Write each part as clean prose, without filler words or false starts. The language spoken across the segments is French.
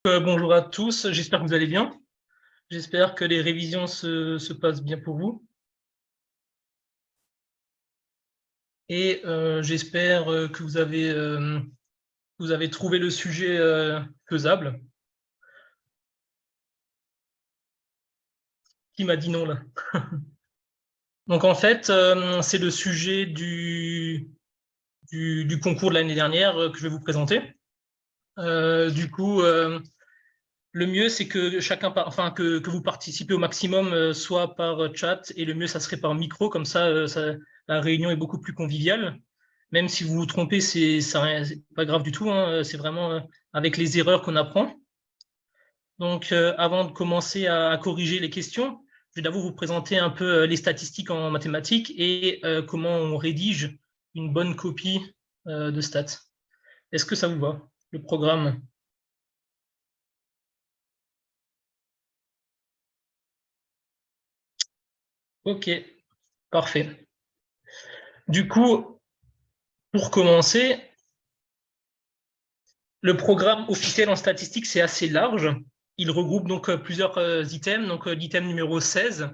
Bonjour à tous, j'espère que vous allez bien. J'espère que les révisions se passent bien pour vous. Et j'espère que vous avez trouvé le sujet faisable. Qui m'a dit non là? Donc en fait, c'est le sujet du concours de l'année dernière que je vais vous présenter. Du coup, le mieux, c'est que que vous participez au maximum, soit par chat, et le mieux, ça serait par micro, comme ça, la réunion est beaucoup plus conviviale. Même si vous vous trompez, c'est pas grave du tout, hein, c'est vraiment avec les erreurs qu'on apprend. Donc, avant de commencer à corriger les questions, je vais d'abord vous présenter un peu les statistiques en mathématiques et comment on rédige une bonne copie de stats. Est-ce que ça vous va, le programme? Ok, parfait. Du coup, pour commencer, le programme officiel en statistique, c'est assez large. Il regroupe donc plusieurs items. Donc, l'item numéro 16,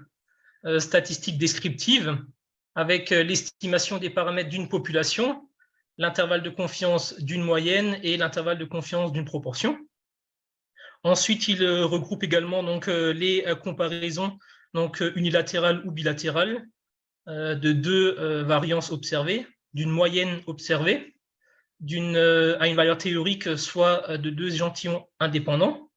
statistiques descriptives, avec l'estimation des paramètres d'une population, l'intervalle de confiance d'une moyenne et l'intervalle de confiance d'une proportion. Ensuite, il regroupe également donc, les comparaisons donc, unilatérales ou bilatérales de deux variances observées, d'une moyenne observée, à une valeur théorique, soit de deux échantillons indépendants.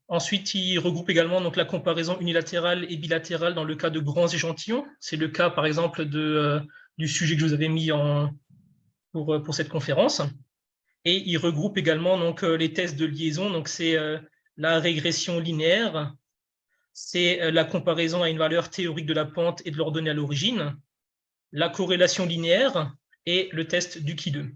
Ensuite, il regroupe également donc, la comparaison unilatérale et bilatérale dans le cas de grands échantillons. C'est le cas, par exemple, du sujet que je vous avais mis pour cette conférence. Et il regroupe également donc, les tests de liaison. Donc, c'est la régression linéaire, c'est la comparaison à une valeur théorique de la pente et de l'ordonnée à l'origine, la corrélation linéaire et le test du Qui2.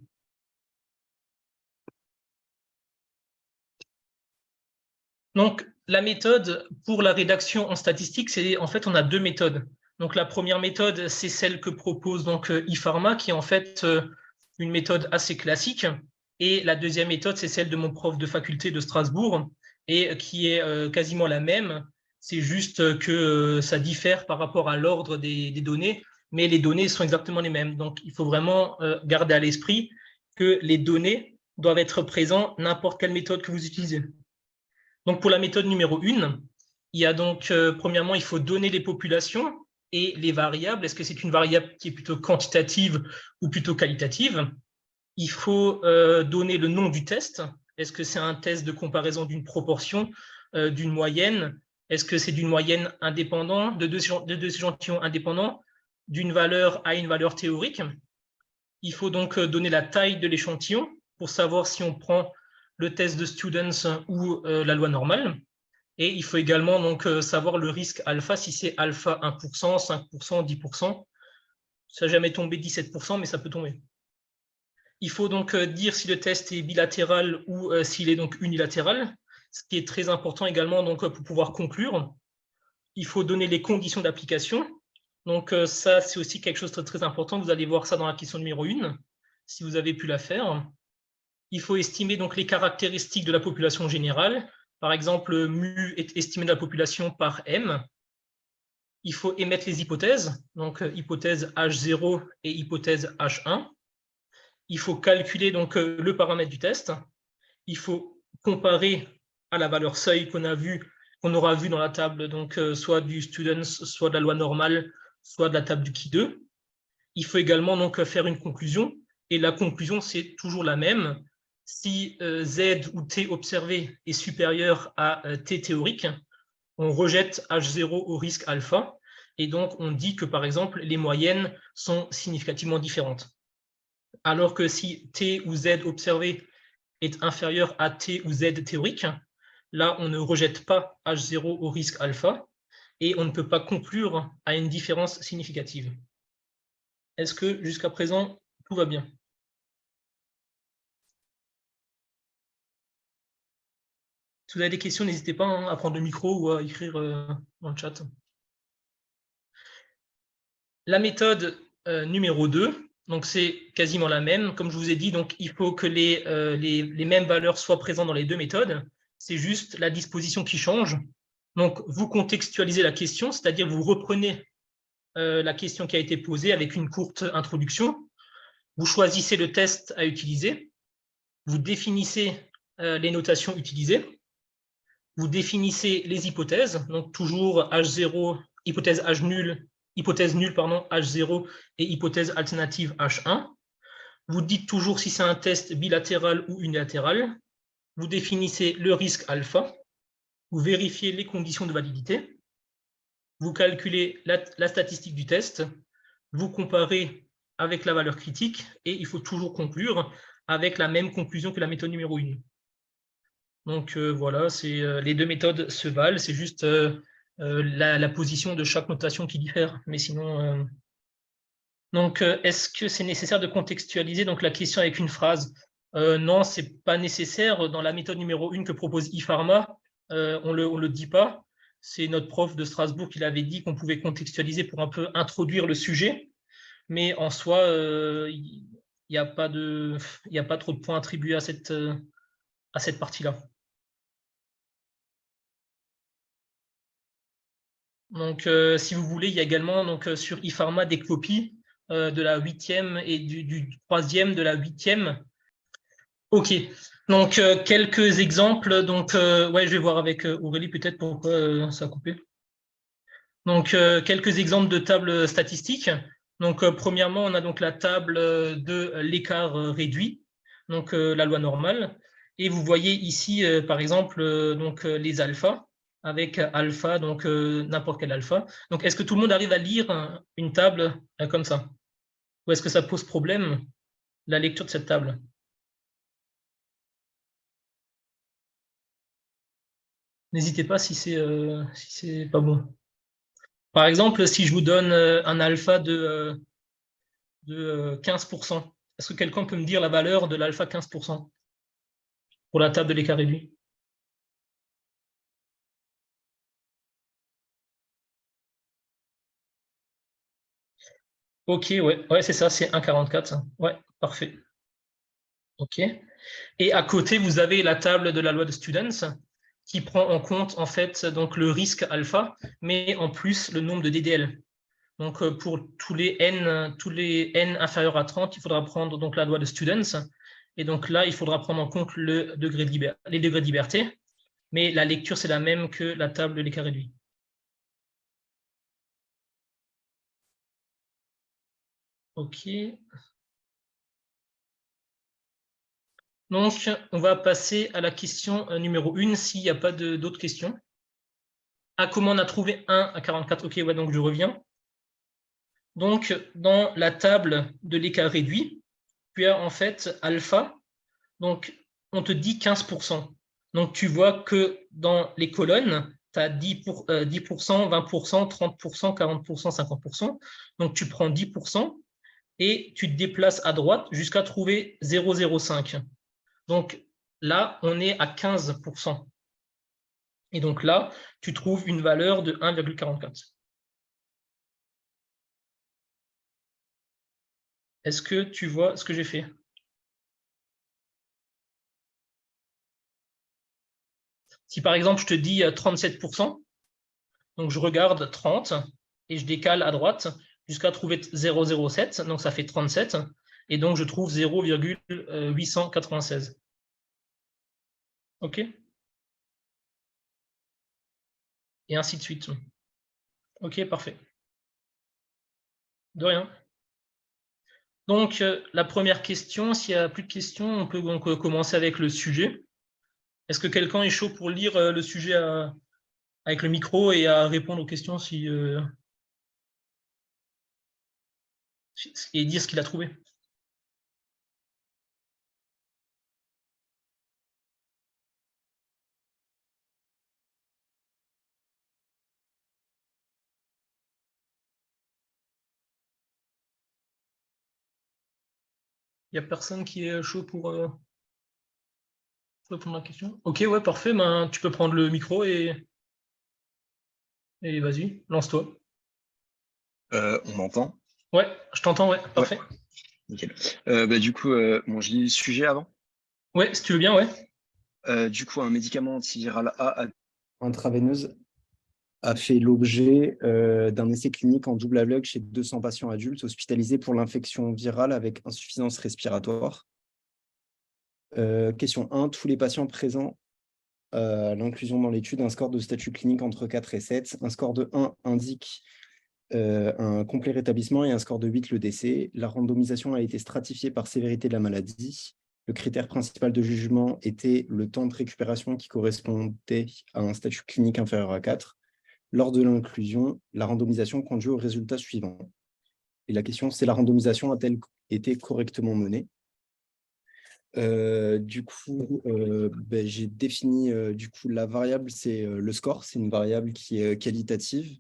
Donc, la méthode pour la rédaction en statistique, c'est en fait, on a deux méthodes. Donc, la première méthode, c'est celle que propose donc ePharma, qui est en fait une méthode assez classique. Et la deuxième méthode, c'est celle de mon prof de faculté de Strasbourg, et qui est quasiment la même. C'est juste que ça diffère par rapport à l'ordre des données, mais les données sont exactement les mêmes. Donc, il faut vraiment garder à l'esprit que les données doivent être présentes n'importe quelle méthode que vous utilisez. Donc, pour la méthode numéro 1, il y a donc, premièrement, il faut donner les populations et les variables. Est-ce que c'est une variable qui est plutôt quantitative ou plutôt qualitative? Il faut donner le nom du test. Est-ce que c'est un test de comparaison d'une proportion, d'une moyenne? Est-ce que c'est d'une moyenne indépendante, de deux échantillons indépendants, d'une valeur à une valeur théorique? Il faut donc donner la taille de l'échantillon pour savoir si on prend le test de Students ou la loi normale. Et il faut également donc savoir le risque alpha, si c'est alpha 1%, 5%, 10%. Ça n'a jamais tombé 17%, mais ça peut tomber. Il faut donc dire si le test est bilatéral ou s'il est donc unilatéral, ce qui est très important également donc, pour pouvoir conclure. Il faut donner les conditions d'application. Donc ça, c'est aussi quelque chose de très important. Vous allez voir ça dans la question numéro 1, si vous avez pu la faire. Il faut estimer donc les caractéristiques de la population générale. Par exemple, mu est estimé de la population par M. Il faut émettre les hypothèses, donc hypothèse H0 et hypothèse H1. Il faut calculer donc le paramètre du test. Il faut comparer à la valeur seuil qu'on aura vu dans la table, donc soit du Students, soit de la loi normale, soit de la table du Qui2. Il faut également donc faire une conclusion. Et la conclusion, c'est toujours la même. Si Z ou T observé est supérieur à T théorique, on rejette H0 au risque alpha. Et donc, on dit que, par exemple, les moyennes sont significativement différentes. Alors que si T ou Z observé est inférieur à T ou Z théorique, là, on ne rejette pas H0 au risque alpha et on ne peut pas conclure à une différence significative. Est-ce que jusqu'à présent, tout va bien? Si vous avez des questions, n'hésitez pas hein, à prendre le micro ou à écrire dans le chat. La méthode numéro 2, donc c'est quasiment la même. Comme je vous ai dit, donc, il faut que les mêmes valeurs soient présentes dans les deux méthodes. c'est juste la disposition qui change. Donc, vous contextualisez la question, c'est-à-dire vous reprenez la question qui a été posée avec une courte introduction. Vous choisissez le test à utiliser. Vous définissez les notations utilisées. Vous définissez les hypothèses, donc toujours H0, hypothèse H nul, hypothèse nulle, pardon, H0 et hypothèse alternative H1. Vous dites toujours si c'est un test bilatéral ou unilatéral. Vous définissez le risque alpha. Vous vérifiez les conditions de validité. Vous calculez la statistique du test. Vous comparez avec la valeur critique et il faut toujours conclure avec la même conclusion que la méthode numéro 1. Donc voilà, les deux méthodes se valent, c'est juste la position de chaque notation qui diffère. Mais sinon, donc est-ce que c'est nécessaire de contextualiser donc la question avec une phrase? Non, c'est pas nécessaire. Dans la méthode numéro 1 que propose IPharma, on le dit pas. C'est notre prof de Strasbourg qui l'avait dit qu'on pouvait contextualiser pour un peu introduire le sujet. Mais en soi, il n'y a pas trop de points attribués à cette partie-là. Donc, si vous voulez, il y a également donc, sur IPharma des copies de la 8e et du 3e, de la 8e. OK. Donc, quelques exemples. Donc, ouais, je vais voir avec Aurélie peut-être pourquoi ça a coupé. Donc, quelques exemples de tables statistiques. Donc, premièrement, on a donc la table de l'écart réduit, donc la loi normale. Et vous voyez ici, par exemple, donc, les alphas, avec alpha, donc n'importe quel alpha. Donc, est-ce que tout le monde arrive à lire une table comme ça? Ou est-ce que ça pose problème, la lecture de cette table? N'hésitez pas si c'est pas bon. Par exemple, si je vous donne un alpha de 15%, est-ce que quelqu'un peut me dire la valeur de l'alpha 15% pour la table de l'écart réduit? Ok, ouais, c'est ça, c'est 1,44. Ouais, parfait. Ok. Et à côté, vous avez la table de la loi de Students qui prend en compte en fait donc le risque alpha, mais en plus le nombre de DDL. Donc pour tous les n inférieurs à 30, il faudra prendre donc la loi de Students. Et donc là, il faudra prendre en compte les degrés de liberté. Mais la lecture, c'est la même que la table de l'écart réduit. OK. Donc, on va passer à la question numéro 1, s'il n'y a pas d'autres questions. Ah, comment on a trouvé 1 à 44? OK, ouais, donc je reviens. Donc, dans la table de l'écart réduit, tu as en fait alpha. Donc, on te dit 15%. Donc, tu vois que dans les colonnes, tu as 10%, 20%, 30%, 40%, 50%. Donc, tu prends 10% et tu te déplaces à droite jusqu'à trouver 0,05. Donc, là, on est à 15%. Et donc là, tu trouves une valeur de 1,44. Est-ce que tu vois ce que j'ai fait? Si par exemple, je te dis 37%, donc je regarde 30 et je décale à droite jusqu'à trouver 0,07, donc ça fait 37, et donc je trouve 0,896. OK? Et ainsi de suite. OK, parfait. De rien. Donc, la première question, s'il n'y a plus de questions, on peut donc commencer avec le sujet. Est-ce que quelqu'un est chaud pour lire le sujet avec le micro et à répondre aux questions et dire ce qu'il a trouvé? Il n'y a personne qui est chaud pour répondre à la question? Ok, ouais, parfait. Ben, tu peux prendre le micro et vas-y, lance-toi. On m'entend? Ouais, je t'entends, ouais, parfait. Nickel. Du coup, bon, je lis le sujet avant. Ouais, si tu veux bien, ouais. Du coup, un médicament antiviral A intraveineuse a fait l'objet d'un essai clinique en double aveugle chez 200 patients adultes hospitalisés pour l'infection virale avec insuffisance respiratoire. Question 1. Tous les patients présents à l'inclusion dans l'étude, un score de statut clinique entre 4 et 7. Un score de 1 indique un complet rétablissement et un score de 8 le décès. La randomisation a été stratifiée par sévérité de la maladie. Le critère principal de jugement était le temps de récupération qui correspondait à un statut clinique inférieur à 4. Lors de l'inclusion, la randomisation conduit au résultat suivant. Et la question, c'est la randomisation a-t-elle été correctement menée? J'ai défini la variable, c'est le score, c'est une variable qui est qualitative.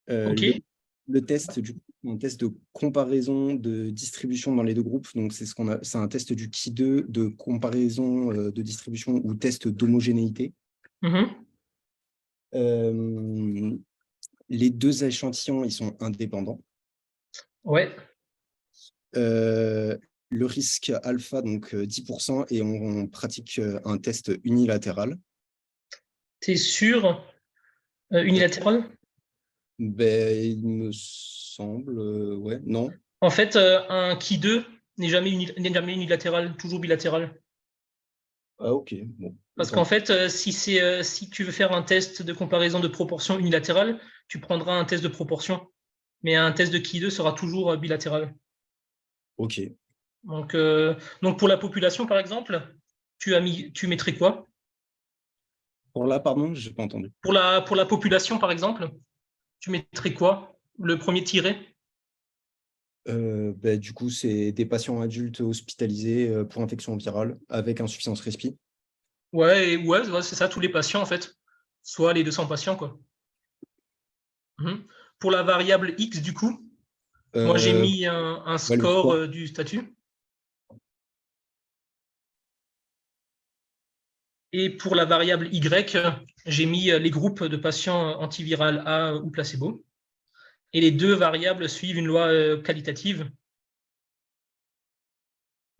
OK. Le test, un test de comparaison de distribution dans les deux groupes. Donc, c'est un test du Ki2 de comparaison de distribution ou test d'homogénéité. Les deux échantillons, ils sont indépendants. Ouais. Le risque alpha, donc 10%, et on pratique un test unilatéral. Tu es sûr unilatéral? Il me semble, ouais, non. En fait, un Ki2 n'est jamais unilatéral, toujours bilatéral. Ah, ok, bon. Parce qu'en fait, si tu veux faire un test de comparaison de proportion unilatérale, tu prendras un test de proportion. Mais un test de Ki2 sera toujours bilatéral. Ok. Donc pour la population, par exemple, tu mettrais quoi? Pour là, pardon, je n'ai pas entendu. Pour la population, par exemple, tu mettrais quoi? Le premier tiré? Du coup, c'est des patients adultes hospitalisés pour infection virale avec insuffisance respi. Ouais, c'est ça, tous les patients, en fait. Soit les 200 patients, quoi. Pour la variable X, du coup, moi, j'ai mis un Le score score. du statut. Et pour la variable Y, j'ai mis les groupes de patients antiviral A ou placebo. Et les deux variables suivent une loi qualitative.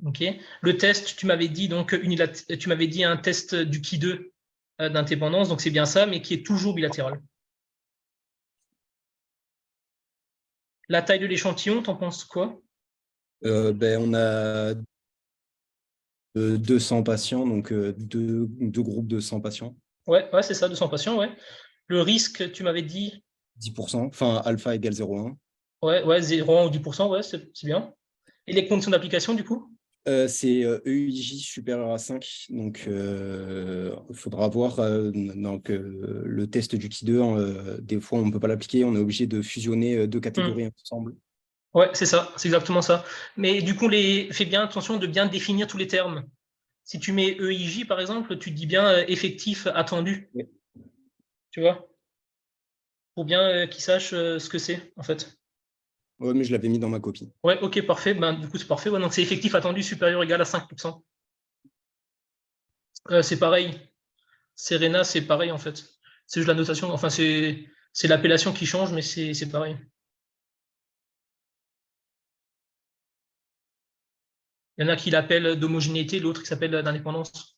Okay. Le test, tu m'avais dit tu m'avais dit un test du Ki2 d'indépendance, donc c'est bien ça, mais qui est toujours bilatéral. La taille de l'échantillon, t'en penses quoi? On a 200 patients, donc deux groupes de 100 patients. Ouais, c'est ça, 200 patients, ouais. Le risque, tu m'avais dit 10%, enfin alpha égale 0,1. Ouais, 0 ou 10%, ouais, c'est bien. Et les conditions d'application, du coup? C'est EIJ supérieur à 5, donc il faudra voir. Le test du Ki2, des fois, on ne peut pas l'appliquer, on est obligé de fusionner deux catégories ensemble. Ouais, c'est ça, c'est exactement ça. Mais du coup, fais bien attention de bien définir tous les termes. Si tu mets EIJ, par exemple, tu dis bien effectif attendu, Ouais. tu vois, pour bien qu'ils sachent ce que c'est, en fait. Ouais, mais je l'avais mis dans ma copie. Ouais, ok, parfait. Ben, du coup, c'est parfait. Ouais, donc, c'est effectif attendu supérieur ou égal à 5%. C'est pareil. Serena, c'est pareil, en fait. C'est juste la notation. Enfin, c'est l'appellation qui change, mais c'est pareil. Il y en a qui l'appellent d'homogénéité, l'autre qui s'appelle d'indépendance.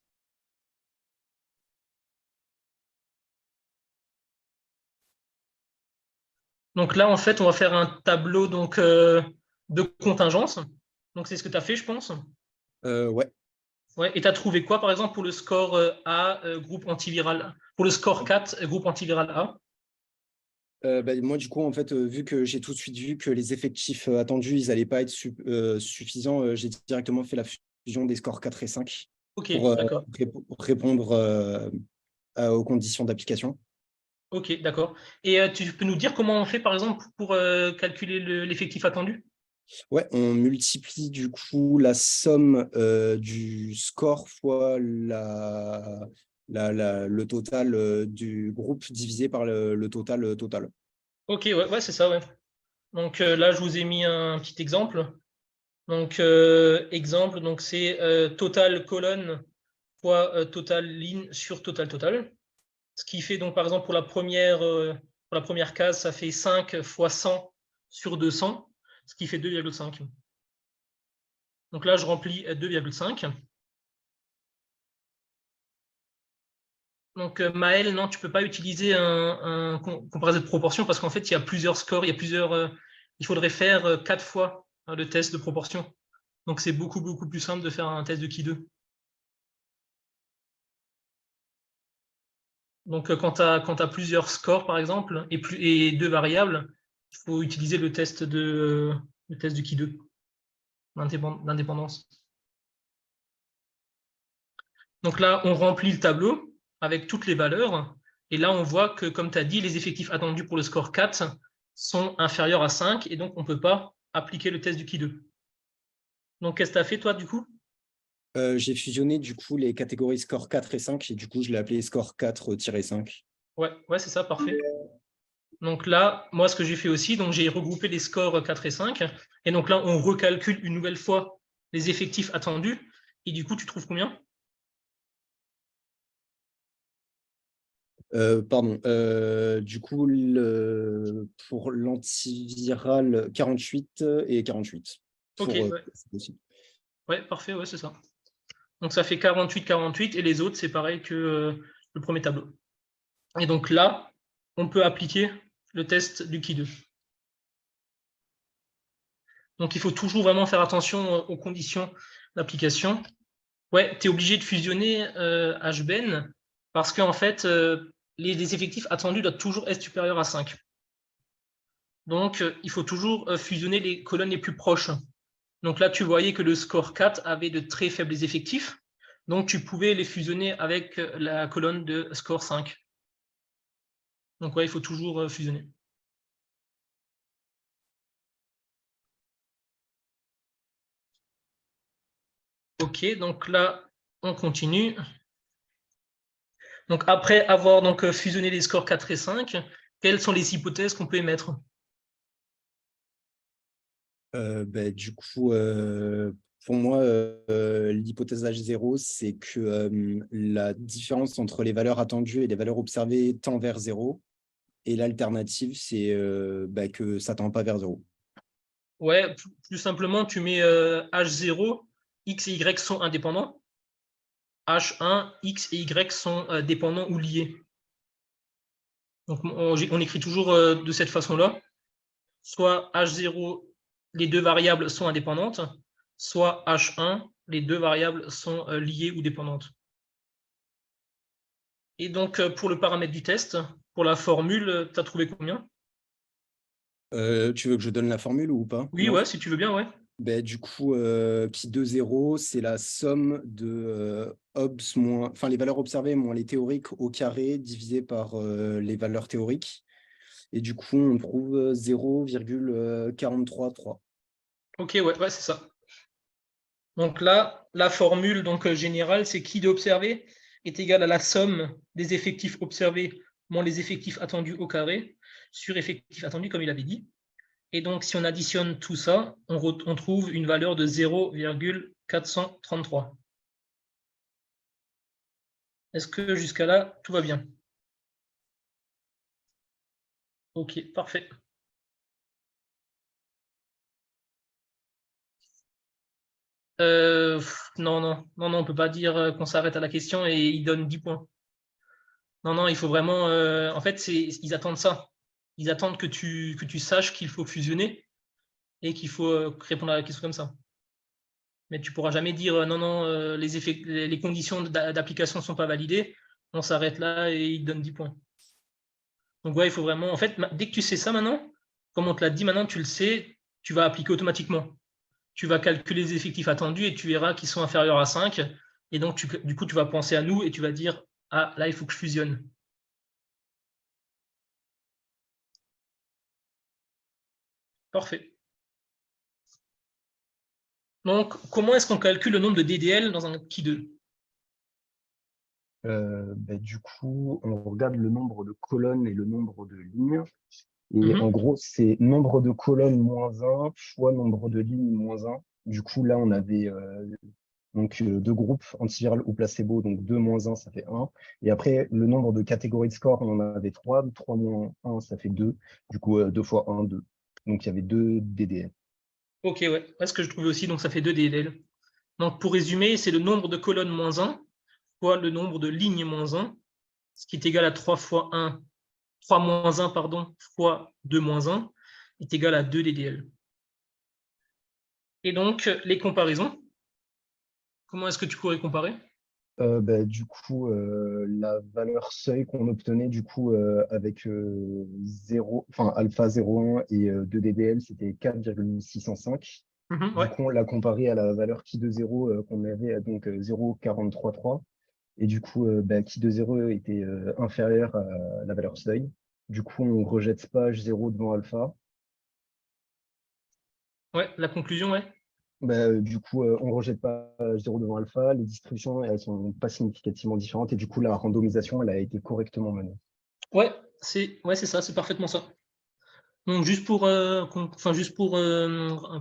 Donc là, en fait, on va faire un tableau de contingence. Donc, c'est ce que tu as fait, je pense. Ouais. Ouais. Et tu as trouvé quoi, par exemple, pour le score A, groupe antiviral? Pour le score 4, groupe antiviral A? Moi, du coup, en fait, vu que j'ai tout de suite vu que les effectifs attendus, ils n'allaient pas être suffisants, j'ai directement fait la fusion des scores 4 et 5 Ok, pour d'accord. répondre aux conditions d'application. Ok, d'accord. Et tu peux nous dire comment on fait, par exemple, pour calculer l'effectif attendu? Ouais, on multiplie du coup la somme du score fois le total du groupe divisé par le total total. Ok, ouais, c'est ça, ouais. Donc là, je vous ai mis un petit exemple. Donc, exemple, donc c'est total colonne fois total ligne sur total total. Ce qui fait donc, par exemple, pour la première case, ça fait 5 fois 100 sur 200, ce qui fait 2,5. Donc là, je remplis 2,5. Donc, Maël, non, tu ne peux pas utiliser un comparateur de proportion parce qu'en fait, il y a plusieurs scores, il faudrait faire 4 fois le test de proportion. Donc, c'est beaucoup plus simple de faire un test de Ki2. Donc, quand tu as plusieurs scores, par exemple, et 2 variables, il faut utiliser le test de Ki2 d'indépendance. Donc là, on remplit le tableau avec toutes les valeurs. Et là, on voit que, comme tu as dit, les effectifs attendus pour le score 4 sont inférieurs à 5. Et donc, on ne peut pas appliquer le test du Ki2. Donc, qu'est-ce que tu as fait, toi, du coup? J'ai fusionné, du coup, les catégories score 4 et 5. Et du coup, je l'ai appelé score 4-5. Ouais, c'est ça, parfait. Donc là, moi, ce que j'ai fait aussi, donc j'ai regroupé les scores 4 et 5. Et donc là, on recalcule une nouvelle fois les effectifs attendus. Et du coup, tu trouves combien? Pardon. Du coup, pour l'antiviral, 48 et 48. Ok, ouais. C'est possible. Ouais, parfait, ouais, c'est ça. Donc ça fait 48 et les autres, c'est pareil que le premier tableau. Et donc là, on peut appliquer le test du Ki2. Donc il faut toujours vraiment faire attention aux conditions d'application. Ouais, tu es obligé de fusionner HBen parce qu'en fait, les effectifs attendus doivent toujours être supérieurs à 5. Donc il faut toujours fusionner les colonnes les plus proches. Donc là, tu voyais que le score 4 avait de très faibles effectifs. Donc tu pouvais les fusionner avec la colonne de score 5. Donc ouais, il faut toujours fusionner. Ok, donc là, on continue. Donc après avoir donc fusionné les scores 4 et 5, quelles sont les hypothèses qu'on peut émettre? Du coup, pour moi, l'hypothèse H0, c'est que la différence entre les valeurs attendues et les valeurs observées tend vers 0. Et l'alternative, c'est que ça tend pas vers 0. Ouais, plus simplement, tu mets H0, X et Y sont indépendants. H1, X et Y sont dépendants ou liés. Donc on écrit toujours de cette façon-là. Soit H0, les deux variables sont indépendantes, soit H1, les deux variables sont liées ou dépendantes. Et donc, pour le paramètre du test, pour la formule, tu as trouvé combien? Tu veux que je donne la formule ou pas? Oui, Non. ouais, si tu veux bien, ouais. Du coup, pi de 0, c'est la somme de obs moins, enfin les valeurs observées moins les théoriques au carré divisé par les valeurs théoriques. Et du coup, on trouve 0,433. Ok, ouais, c'est ça. Donc là, la formule générale, c'est qui d'observé est égal à la somme des effectifs observés moins les effectifs attendus au carré sur effectifs attendus, comme il avait dit. Et donc, si on additionne tout ça, on trouve une valeur de 0,433. Est-ce que jusqu'à là, tout va bien? Ok, parfait. Non, on ne peut pas dire qu'on s'arrête à la question et il donne 10 points. Non, il faut vraiment... en fait, ils attendent ça. Ils attendent que tu saches qu'il faut fusionner et qu'il faut répondre à la question comme ça. Mais tu ne pourras jamais dire non, les conditions d'application ne sont pas validées. On s'arrête là et il te donne 10 points. Donc ouais, il faut vraiment... En fait, dès que tu sais ça maintenant, comme on te l'a dit maintenant, tu le sais, tu vas appliquer automatiquement. Tu vas calculer les effectifs attendus et tu verras qu'ils sont inférieurs à 5. Et donc, du coup, tu vas penser à nous et tu vas dire « Ah, là, il faut que je fusionne. » Parfait. Donc, comment est-ce qu'on calcule le nombre de DDL dans un Ki2? Du coup, on regarde le nombre de colonnes et le nombre de lignes. Et en gros, c'est nombre de colonnes moins 1 fois nombre de lignes moins 1. Du coup, là, on avait deux groupes, antiviral ou placebo, donc 2 moins 1, ça fait 1. Et après, le nombre de catégories de score, on en avait 3. 3 moins 1, ça fait 2. Du coup, 2 fois 1, 2. Donc, il y avait 2 DDL. Ok, ouais. C'est ce que je trouvais aussi, donc ça fait 2 DDL. Donc, pour résumer, c'est le nombre de colonnes moins 1 fois le nombre de lignes moins 1. ce qui est égal à 3 fois 1, 3 moins 1, pardon, fois 2 moins 1, est égal à 2 ddl. Et donc, les comparaisons, comment est-ce que tu pourrais comparer? Du coup, la valeur seuil qu'on obtenait du coup avec 0, enfin alpha 0,1 et 2 ddl, c'était 4,605. Du Ouais. coup, on l'a comparé à la valeur qui de 0 qu'on avait, donc 0,433. Et du coup, qui de 0 était inférieur à la valeur seuil. Du coup, on rejette page 0 devant alpha. Ouais, la conclusion, ouais. Du coup, on rejette pas 0 devant alpha. Les distributions, elles sont pas significativement différentes. Et du coup, la randomisation, elle a été correctement menée. Ouais, c'est ça, c'est parfaitement ça. Donc, juste pour un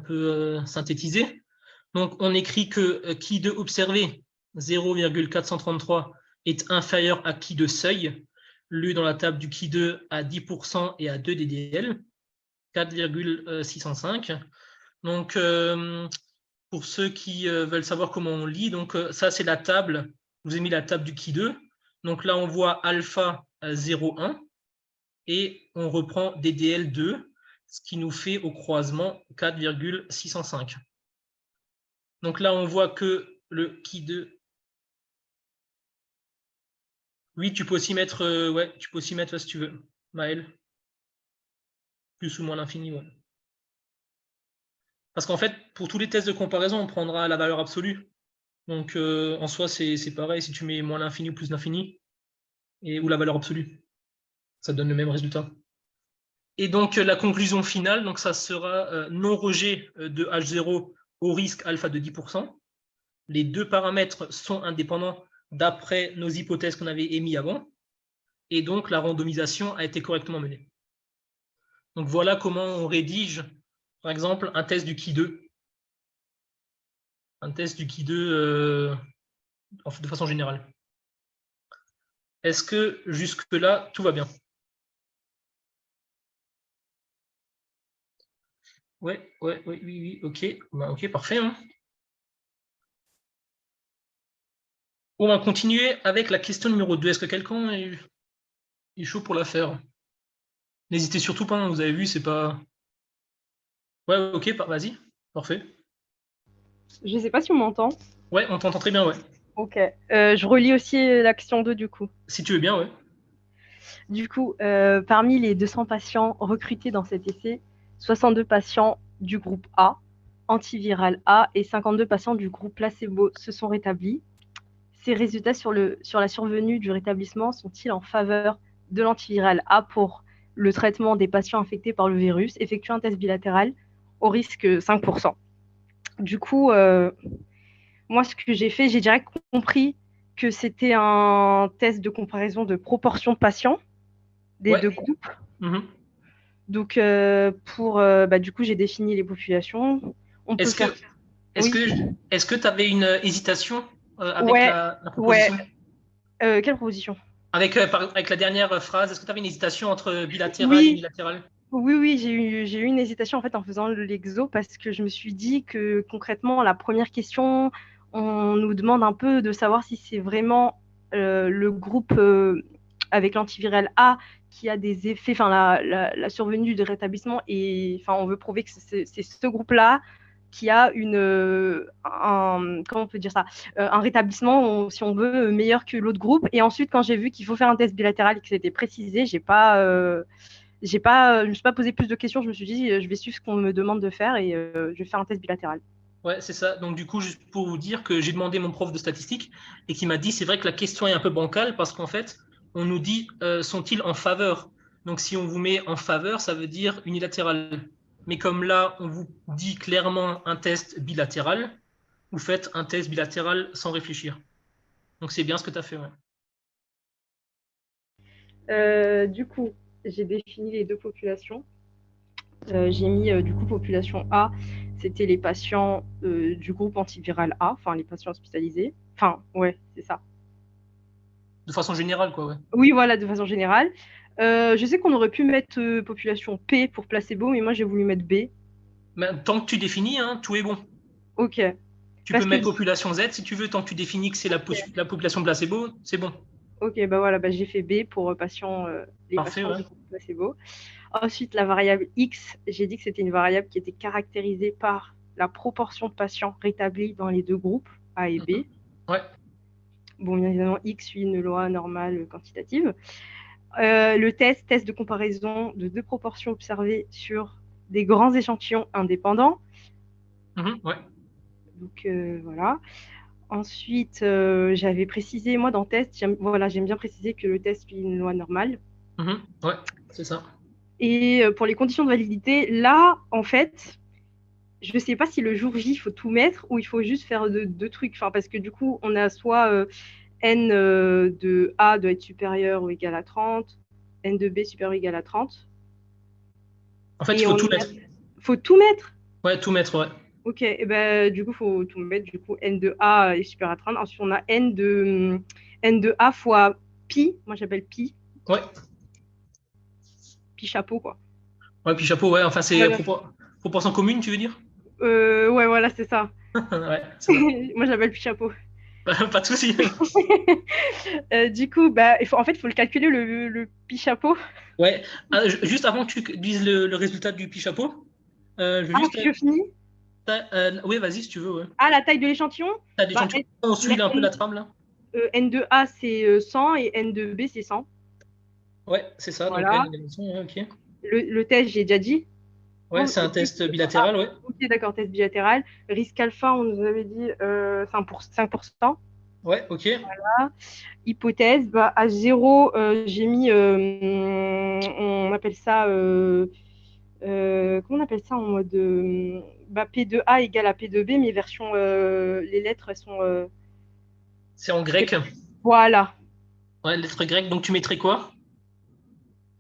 peu synthétiser, donc on écrit que qui de observé 0,433 est inférieur à qui de seuil, lu dans la table du qui de à 10% et à 2 ddl, 4,605. Donc, pour ceux qui veulent savoir comment on lit, donc ça c'est la table, je vous ai mis la table du qui de. Donc là on voit alpha 0,1 et on reprend ddl2, ce qui nous fait au croisement 4,605. Donc là on voit que le qui de. Oui, tu peux aussi mettre, si tu veux, Maël. Plus ou moins l'infini, ouais. Parce qu'en fait, pour tous les tests de comparaison, on prendra la valeur absolue. Donc en soi, c'est pareil si tu mets moins l'infini ou plus l'infini, ou la valeur absolue. Ça donne le même résultat. Et donc la conclusion finale, donc ça sera non-rejet de H0 au risque alpha de 10%. Les deux paramètres sont indépendants d'après nos hypothèses qu'on avait émises avant. Et donc la randomisation a été correctement menée. Donc voilà comment on rédige, par exemple, un test du Ki2. Un test du Ki2 de façon générale. Est-ce que jusque-là, tout va bien? Oui, ok. Ok, parfait. Hein. On va continuer avec la question numéro 2. Est-ce que quelqu'un est chaud pour la faire? N'hésitez surtout pas, hein, vous avez vu, c'est pas... Ouais, ok, vas-y, parfait. Je ne sais pas si on m'entend. Ouais, on t'entend très bien, ouais. Ok. Je relis aussi la question 2 du coup. Si tu veux bien, ouais. Du coup, parmi les 200 patients recrutés dans cet essai, 62 patients du groupe A, antiviral A, et 52 patients du groupe placebo se sont rétablis. Ces résultats sur la survenue du rétablissement sont-ils en faveur de l'antiviral A pour le traitement des patients infectés par le virus? Effectuer un test bilatéral au risque 5%. Du coup, moi, ce que j'ai fait, j'ai direct compris que c'était un test de comparaison de proportion de patients des deux groupes. Donc, du coup, j'ai défini les populations. Est-ce que tu avais une hésitation avec la proposition? Quelle proposition? Avec la dernière phrase, est-ce que tu avais une hésitation entre bilatéral et unilatéral? Oui, j'ai eu une hésitation en fait en faisant l'exo parce que je me suis dit que concrètement, la première question, on nous demande un peu de savoir si c'est vraiment le groupe avec l'antiviral A qui a des effets, enfin la survenue de rétablissement, et enfin on veut prouver que c'est ce groupe-là qui a comment on peut dire ça, un rétablissement, si on veut, meilleur que l'autre groupe. Et ensuite, quand j'ai vu qu'il faut faire un test bilatéral et que c'était précisé, je me suis pas posé plus de questions. Je me suis dit, je vais suivre ce qu'on me demande de faire et je vais faire un test bilatéral. Ouais, c'est ça. Donc, du coup, juste pour vous dire que j'ai demandé mon prof de statistique et qui m'a dit, c'est vrai que la question est un peu bancale parce qu'en fait, on nous dit, sont-ils en faveur? Donc, si on vous met en faveur, ça veut dire unilatéral. Mais comme là, on vous dit clairement un test bilatéral, vous faites un test bilatéral sans réfléchir. Donc, c'est bien ce que tu as fait. Ouais. Du coup, j'ai défini les deux populations. J'ai mis du coup population A, c'était les patients du groupe antiviral A, enfin les patients hospitalisés. Enfin, ouais, c'est ça. De façon générale, quoi, ouais. Oui, voilà, de façon générale. Je sais qu'on aurait pu mettre population P pour placebo, mais moi j'ai voulu mettre B. Mais tant que tu définis, hein, tout est bon. Ok. Tu peux mettre population Z si tu veux, tant que tu définis que c'est la population placebo, c'est bon. Ok, bah voilà, bah j'ai fait B pour les Parfait, patients ouais. du groupe placebo. Ensuite, la variable X, j'ai dit que c'était une variable qui était caractérisée par la proportion de patients rétablis dans les deux groupes, A et B. Ouais. Bon, bien évidemment, X suit une loi normale quantitative. Le test de comparaison de deux proportions observées sur des grands échantillons indépendants. Ouais. Donc voilà. Ensuite, j'avais précisé, moi dans test, j'aime bien préciser que le test suit une loi normale. Ouais, c'est ça. Et pour les conditions de validité, là, en fait, je ne sais pas si le jour J, il faut tout mettre ou il faut juste faire deux trucs. Enfin, parce que du coup, on a soit n de A doit être supérieur ou égal à 30, n de B supérieur ou égal à 30. En fait, il Et faut on tout mettre. faut tout mettre. Ouais, tout mettre, ouais. Ok, et ben, du coup, il faut tout mettre. Du coup, n de A est supérieur à 30. Ensuite, on a n de A fois pi. Moi, j'appelle pi. Ouais. Pi chapeau, quoi. Ouais, puis chapeau, ouais. Enfin, c'est Voilà. proportion commune, tu veux dire? Ouais, voilà, c'est ça. Ouais, c'est ça. Moi, j'appelle pi chapeau. Pas de souci. Du coup, bah, en fait, il faut le calculer, le pi chapeau. Ouais. Ah, juste avant que tu dises le résultat du pi chapeau, je veux Ah, juste. je finis. Oui, vas-y, si tu veux, ouais. Ah, la taille de l'échantillon. T'as Bah, l'échantillon. On suit un peu la trame, là. N de A, c'est 100 et N de B, c'est 100. Ouais, c'est ça. Donc, Voilà. N égale 100, ouais, ok. Le test, j'ai déjà dit. Ouais, c'est un test bilatéral, ouais. Ok, d'accord, test bilatéral. Risque alpha, on nous avait dit 5%. Ouais, ok. Hypothèse, bah, à 0, j'ai mis, on appelle ça, comment on appelle ça en mode bah, P de A égale à P de B, mais version, les lettres, elles sont. C'est en grec. Voilà, Ouais, lettre grecque. Donc, tu mettrais quoi?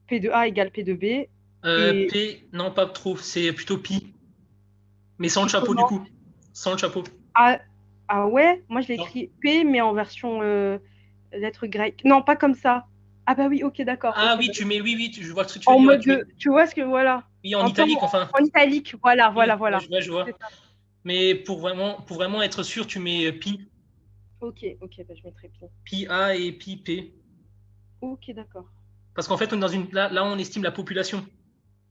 P de A égale P de B. Et P, non, pas trop. C'est plutôt pi. Mais sans le pi chapeau, du comment? coup. Sans le chapeau. Ah, ah ouais, moi je l'ai Non. écrit P, mais en version lettre grecque. Non, pas comme ça. Ah bah oui, ok, d'accord. Ah Ok, oui, bah, oui, je vois ce que tu veux en dire. Ouais, mode, tu vois ce que, voilà. oui, en Un peu italique, enfin. en italique, voilà, voilà, Oui, ouais, voilà. je vois. C'est ça. Mais pour vraiment être sûr, tu mets pi. Ok, ok, bah, je mettrai Pi. Pi A et pi P. Ok, d'accord. Parce qu'en fait, on est dans là, on estime la population,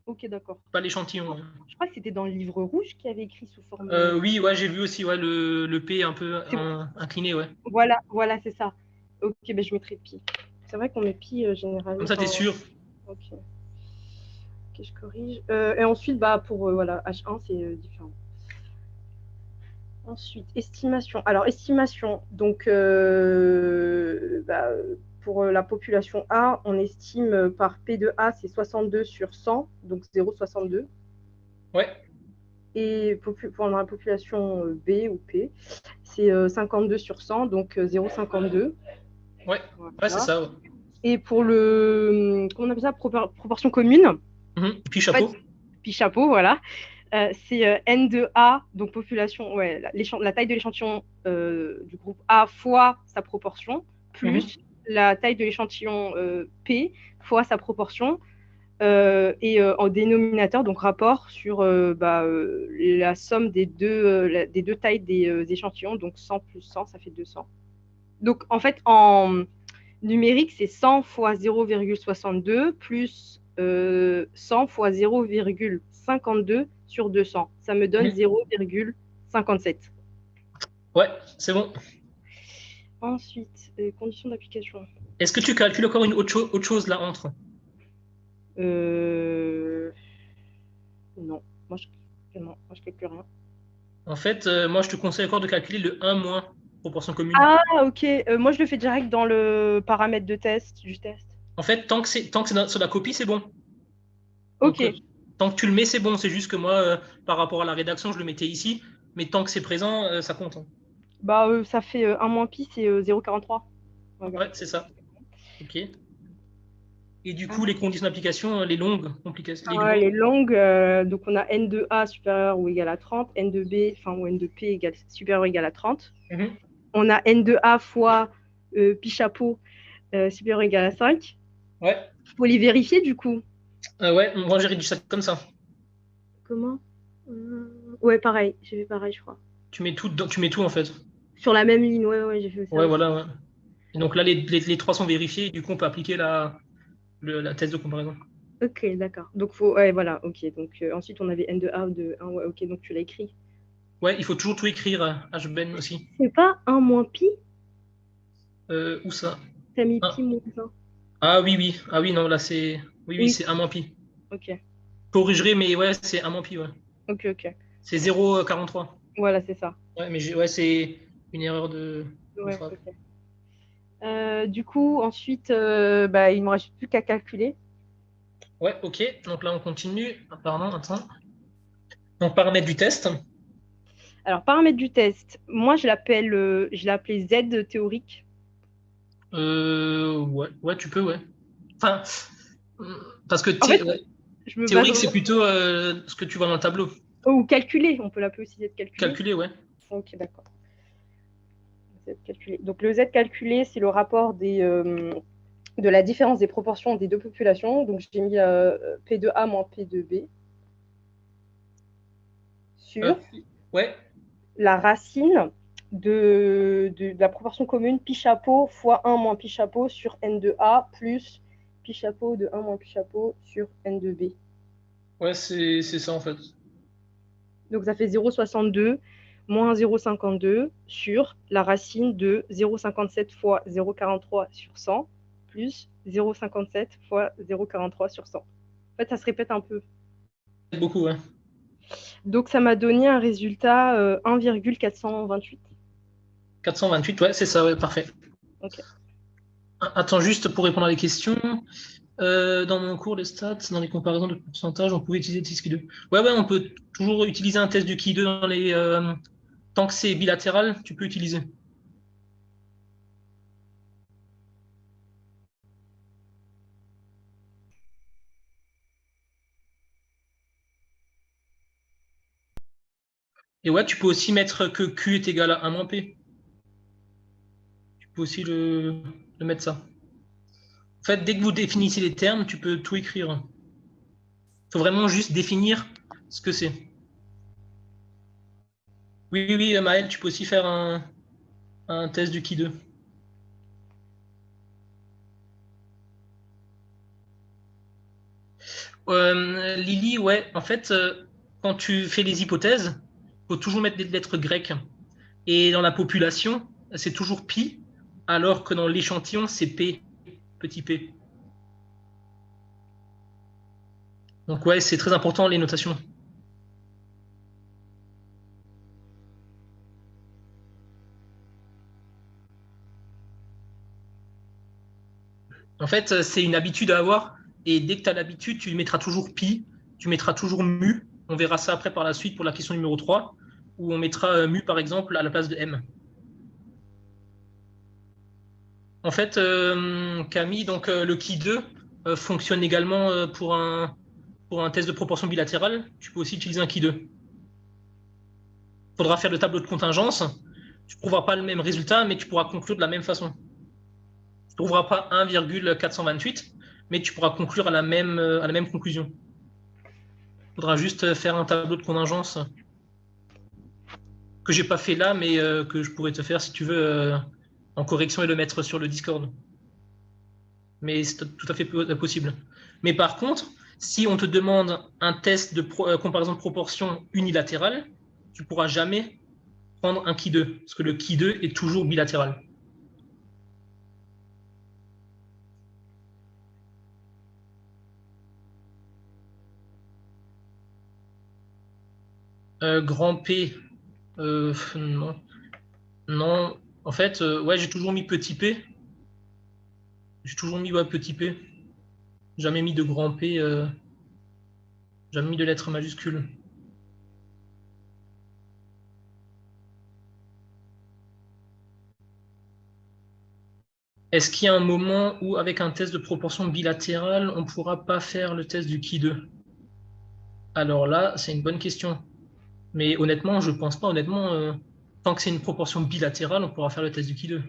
Ok, d'accord. pas l'échantillon. Ouais. Je crois que c'était dans le livre rouge qui avait écrit sous forme. Oui, ouais, j'ai vu aussi ouais, le P un peu C'est- incliné, ouais. Voilà, voilà, c'est ça. Ok, bah, je mettrai Pi. C'est vrai qu'on met Pi Comme généralement. ça, t'es Enfin, sûr. ok. Ok, je corrige. Et ensuite, bah, pour voilà, H1, c'est différent. Ensuite, estimation. Alors, estimation, donc, bah, pour la population A, on estime par P de A, c'est 62 sur 100, donc 0,62. Ouais, Et pour la population B ou P, c'est 52 sur 100, donc 0,52. ouais, ouais, c'est Voilà. ça. Ouais. Et pour comment on appelle ça, proportion commune, Puis en fait, chapeau. puis chapeau, voilà. C'est N de A, donc population, ouais, la taille de l'échantillon du groupe A fois sa proportion, plus la taille de l'échantillon P fois sa proportion, et en dénominateur, donc rapport sur la somme des deux tailles des échantillons, donc 100 plus 100, ça fait 200. Donc en fait, en numérique, c'est 100 fois 0,62 plus 100 fois 0,52 sur 200. Ça me donne 0,57. Ouais, c'est bon. Ensuite, conditions d'application. Est-ce que tu calcules encore une autre chose là entre? Non, moi je calcule rien. En fait, moi, je te conseille encore de calculer le 1 moins proportion commune. Ah, ok. Moi, je le fais direct dans le paramètre de test, du test. En fait, tant que c'est sur la copie, c'est bon. Ok. Donc, tant que tu le mets, c'est bon. C'est juste que moi, par rapport à la rédaction, je le mettais ici. Mais tant que c'est présent, ça compte. Hein. Bah, ça fait 1 moins pi, c'est 0,43. Ouais, c'est ça. Ok. Et du coup, Ah, les conditions d'application, les longues complications, les les longues. longues, donc on a n de A supérieur ou égal à 30, n de B, enfin, ou n de P supérieur ou égal à 30. On a n de A fois pi chapeau supérieur ou égal à 5. Ouais. Il faut les vérifier du coup. Ouais, moi j'ai rédigé ça comme ça. Comment Ouais, pareil, j'ai fait pareil, je crois. Tu mets tout en fait. Sur la même ligne, ouais, j'ai fait ça Ouais, aussi. voilà. Ouais. Et donc là, les trois sont vérifiés, et du coup, on peut appliquer la thèse de comparaison. Ok, d'accord. Donc, ouais, voilà, ok. Donc, ensuite, on avait N de A de 1, ouais, ok, donc tu l'as écrit. Ouais, il faut toujours tout écrire, HBen aussi. C'est pas 1 moins pi? Où ça? T'as mis Ah. pi moins 1. Ah oui, oui. Ah oui, non, là, c'est... Oui, oui, Oui, c'est 1 moins pi. ok, Corrigerai, mais ouais, c'est 1 moins pi, ouais. ok, ok. C'est 0,43. Voilà, c'est ça. Ouais, mais ouais, c'est une erreur de Ouais, frappe. ok. Du coup, ensuite, il ne me reste plus qu'à calculer. Ouais, ok. Donc là, on continue. Ah, pardon, attends. Donc, paramètres du test. Alors, paramètre du test, moi, je l'ai appelé Z théorique. Ouais, tu peux, ouais. Enfin, parce que En fait, ouais, je me base théorique, c'est vraiment. plutôt ce que tu vois dans le tableau. Oh, ou calculer, on peut l'appeler aussi Z calculé. Calculé, ouais. Ok, d'accord. Z calculé. Donc, le Z calculé, c'est le rapport de la différence des proportions des deux populations. Donc, j'ai mis P de A moins P de B Euh, sur ouais, la racine de la proportion commune pi chapeau fois 1 moins pi chapeau sur n de A plus pi chapeau de 1 moins pi chapeau sur n de B. ouais, c'est ça en fait. Donc ça fait 0,62 moins 0,52 sur la racine de 0,57 fois 0,43 sur 100 plus 0,57 fois 0,43 sur 100. En fait, ça se répète un peu. Beaucoup, ouais. Donc ça m'a donné un résultat 1,428. 428, ouais, c'est ça, ouais, parfait. Ok. Attends, juste pour répondre à les questions. Dans mon cours de stats, dans les comparaisons de pourcentage, on pouvait utiliser test Ki2. Ouais, on peut toujours utiliser un test de Ki2 dans les. Tant que c'est bilatéral, tu peux utiliser. Et ouais, tu peux aussi mettre que Q est égal à 1 moins P. Tu peux aussi le mettre ça. En fait, dès que vous définissez les termes, tu peux tout écrire. Il faut vraiment juste définir ce que c'est. Oui, oui, oui, Maël, tu peux aussi faire un test du Ki2. Lily, ouais, en fait, quand tu fais les hypothèses, il faut toujours mettre des lettres grecques. Et dans la population, c'est toujours pi, alors que dans l'échantillon, c'est p, petit p. Donc ouais, c'est très important les notations. En fait, c'est une habitude à avoir. Et dès que tu as l'habitude, tu mettras toujours pi, tu mettras toujours mu. On verra ça après par la suite pour la question numéro 3, où on mettra mu, par exemple, à la place de m. En fait, Camille, donc le Ki2 fonctionne également pour un test de proportion bilatérale. Tu peux aussi utiliser un Ki2. Il faudra faire le tableau de contingence. Tu ne trouveras pas le même résultat, mais tu pourras conclure de la même façon. Tu ne trouveras pas 1,428, mais tu pourras conclure à la même conclusion. Il faudra juste faire un tableau de contingence que j'ai pas fait là, mais que je pourrais te faire si tu veux en correction et le mettre sur le Discord. Mais c'est tout à fait possible. Mais par contre, si on te demande un test de comparaison de proportion unilatérale, tu ne pourras jamais prendre un Ki2, parce que le Ki2 est toujours bilatéral. Grand P, non. Non, en fait, ouais, j'ai toujours mis petit p. J'ai toujours mis petit p. Jamais mis de grand P, jamais mis de lettres majuscules. Est-ce qu'il y a un moment où, avec un test de proportion bilatérale, on ne pourra pas faire le test du Ki2? Alors là, c'est une bonne question. Mais honnêtement, je ne pense pas. Honnêtement, tant que c'est une proportion bilatérale, on pourra faire le test du Ki2.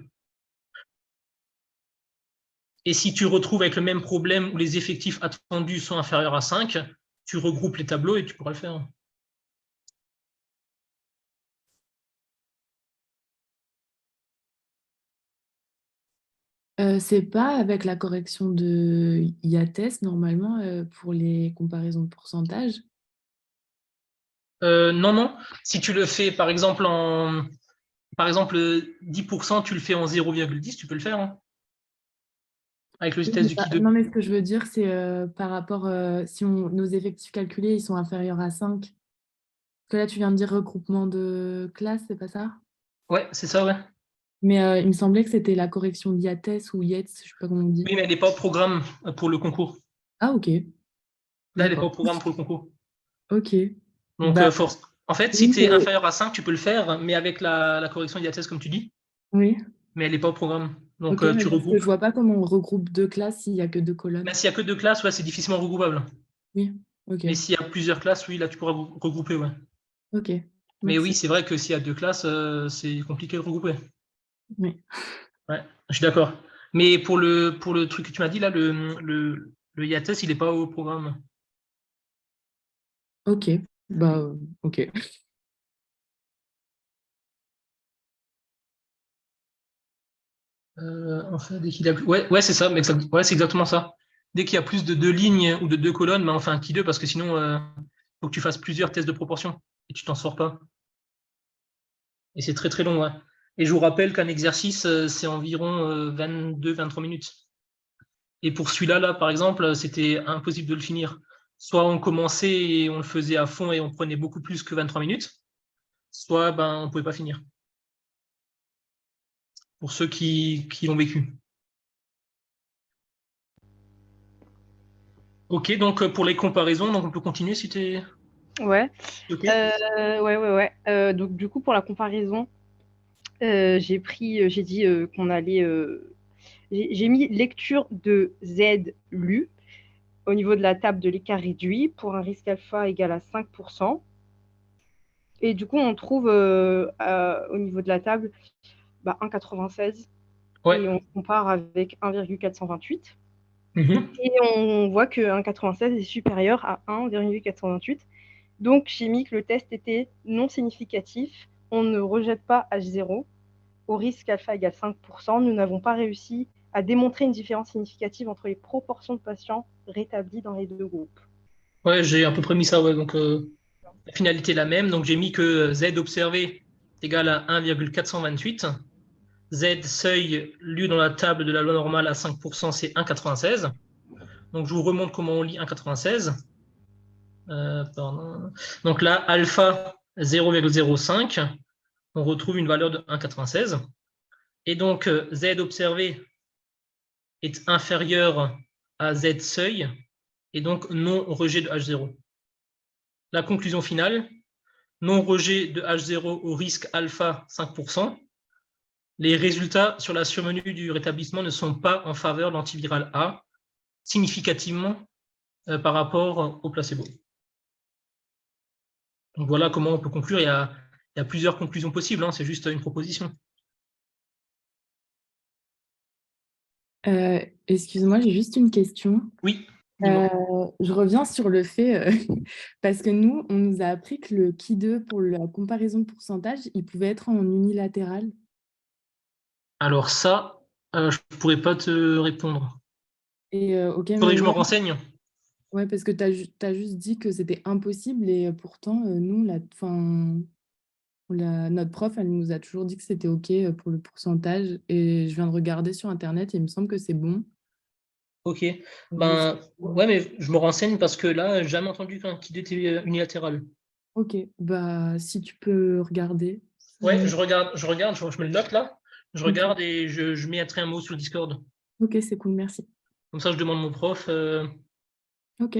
Et si tu retrouves avec le même problème où les effectifs attendus sont inférieurs à 5, tu regroupes les tableaux et tu pourras le faire. C'est pas avec la correction de IATES, normalement, pour les comparaisons de pourcentage. Non, non. Si tu le fais, par exemple, 10%, tu le fais en 0,10, tu peux le faire, hein, avec le Oui, test du Q2. non, mais ce que je veux dire, c'est par rapport, si nos effectifs calculés, ils sont inférieurs à 5. Parce que là, tu viens de dire regroupement de classe, c'est pas ça? Ouais, c'est ça, ouais. Mais il me semblait que c'était la correction d'IATES ou IETS, je sais pas comment on dit. Oui, mais elle n'est pas au programme pour le concours. Ah, ok. Là, elle n'est pas au D'accord. programme pour le concours. Ok. Donc, Bah, en fait, si oui, tu es inférieur à 5, tu peux le faire, mais avec la correction d'IATES, comme tu dis, oui. mais elle n'est pas au programme. Donc, Ok, mais tu parce que regroupes. je vois pas comment on regroupe deux classes s'il y a que deux Mais colonnes. s'il n'y a que deux classes, ouais, c'est difficilement regroupable. Oui, ok. Mais s'il y a plusieurs classes, oui, là, tu pourras regrouper, ouais. Ok, Mais oui, merci. c'est vrai que s'il y a deux classes, c'est compliqué de regrouper. Oui. Ouais, je suis d'accord. Mais pour le truc que tu m'as dit, là, le IATES, il n'est pas au programme. Ok, bah, ok. Enfin, dès qu'il y a ouais, c'est ça, mais ouais, c'est exactement ça. Dès qu'il y a plus de deux lignes ou de deux colonnes, ben, on fait un qui deux parce que sinon, faut que tu fasses plusieurs tests de proportion et tu t'en sors pas. Et c'est très très long, ouais. Et je vous rappelle qu'un exercice, c'est environ 22-23 minutes. Et pour celui-là, là, par exemple, c'était impossible de le finir. Soit on commençait et on le faisait à fond et on prenait beaucoup plus que 23 minutes, soit ben, on ne pouvait pas finir. Pour ceux qui l'ont vécu. Ok, donc pour les comparaisons, donc on peut continuer si tu es Ouais. ok. Ouais. Donc, du coup, pour la comparaison, j'ai dit qu'on allait. J'ai mis lecture de Z lu au niveau de la table de l'écart réduit pour un risque alpha égal à 5%. Et du coup, on trouve au niveau de la table 1,96 Ouais. et on compare avec 1,428. Mhm. Et on voit que 1,96 est supérieur à 1,428. Donc, j'ai mis que le test était non significatif. On ne rejette pas H0. Au risque alpha égale 5%, nous n'avons pas réussi à démontrer une différence significative entre les proportions de patients rétablis dans les deux groupes. Ouais, j'ai à peu près mis ça, ouais. Donc la finalité est la même. Donc j'ai mis que Z observé est égal à 1,428. Z seuil lu dans la table de la loi normale à 5%, c'est 1,96. Donc je vous remontre comment on lit 1,96. Pardon. Donc là, alpha 0,05, on retrouve une valeur de 1,96. Et donc Z observé est inférieur à Z seuil, et donc non rejet de H0. La conclusion finale, non rejet de H0 au risque alpha 5%. Les résultats sur la survenue du rétablissement ne sont pas en faveur de l'antiviral A, significativement par rapport au placebo. Donc voilà comment on peut conclure. Il y a plusieurs conclusions possibles, hein, c'est juste une proposition. Excuse-moi, j'ai juste une question. Oui, dis-moi. Je reviens sur le fait, parce que nous, on nous a appris que le Ki2 pour la comparaison de pourcentage, il pouvait être en unilatéral. Alors ça, je ne pourrais pas te répondre. Et ok, Il faudrait mais que je me ouais, renseigne. ouais, parce que tu as juste dit que c'était impossible et pourtant, nous, notre prof, elle nous a toujours dit que c'était ok pour le pourcentage et je viens de regarder sur Internet et il me semble que c'est bon. Ok. Je sais Ben, ouais, mais je me renseigne parce que là, j'ai jamais entendu qu'un qui était unilatéral. Ok, bah si tu peux regarder. Ouais, je me le note là. Je Ok, regarde et je mettrai un mot sur le Discord. ok, c'est cool, merci. Comme ça, je demande mon prof. Ok.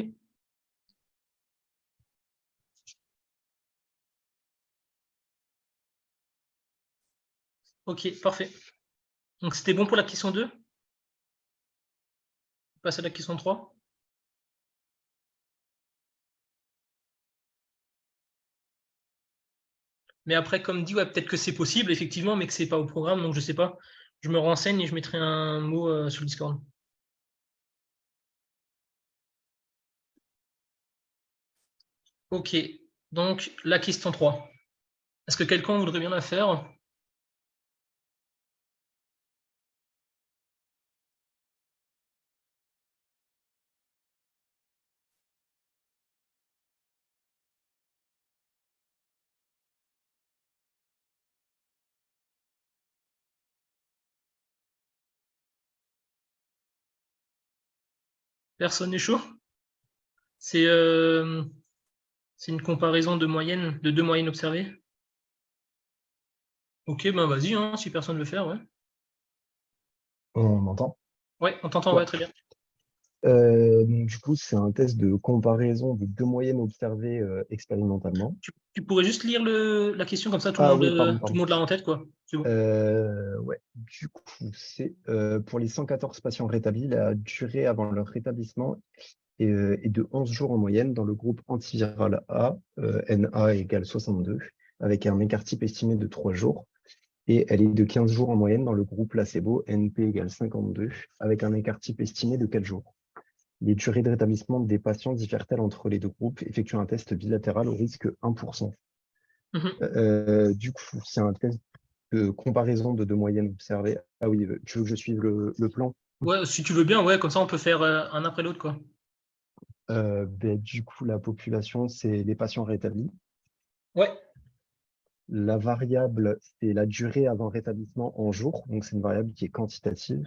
Ok, parfait. Donc, c'était bon pour la question 2. On passe à la question 3. Mais après, comme dit, ouais, peut-être que c'est possible, effectivement, mais que c'est pas au programme, donc je sais pas. Je me renseigne et je mettrai un mot sur le Discord. Ok, donc la question 3. Est-ce que quelqu'un voudrait bien la faire? Personne n'est chaud? C'est une comparaison de deux moyennes observées. Ok, ben vas-y, hein, si personne veut faire, ouais. On m'entend? Ouais, on t'entend, Ouais. ouais, très bien. Donc, du coup, c'est un test de comparaison de deux moyennes observées expérimentalement. Tu pourrais juste lire la question comme ça, tout Ah le monde, oui, pardon, tout pardon. le monde l'a en tête, quoi. C'est bon. Ouais, du coup, c'est pour les 114 patients rétablis, la durée avant leur rétablissement est de 11 jours en moyenne dans le groupe antiviral A, NA égale 62, avec un écart type estimé de 3 jours. Et elle est de 15 jours en moyenne dans le groupe placebo, NP égale 52, avec un écart type estimé de 4 jours. Les durées de rétablissement des patients diffèrent-elles entre les deux groupes? Effectuent un test bilatéral au risque 1%. Du coup, c'est un test de comparaison de deux moyennes observées. Ah oui, tu veux que je suive le plan? Ouais, si tu veux bien, ouais, comme ça on peut faire un après l'autre, quoi. Du coup, la population, c'est les patients rétablis. Ouais, La variable, c'est la durée avant rétablissement en jours. Donc, c'est une variable qui est quantitative.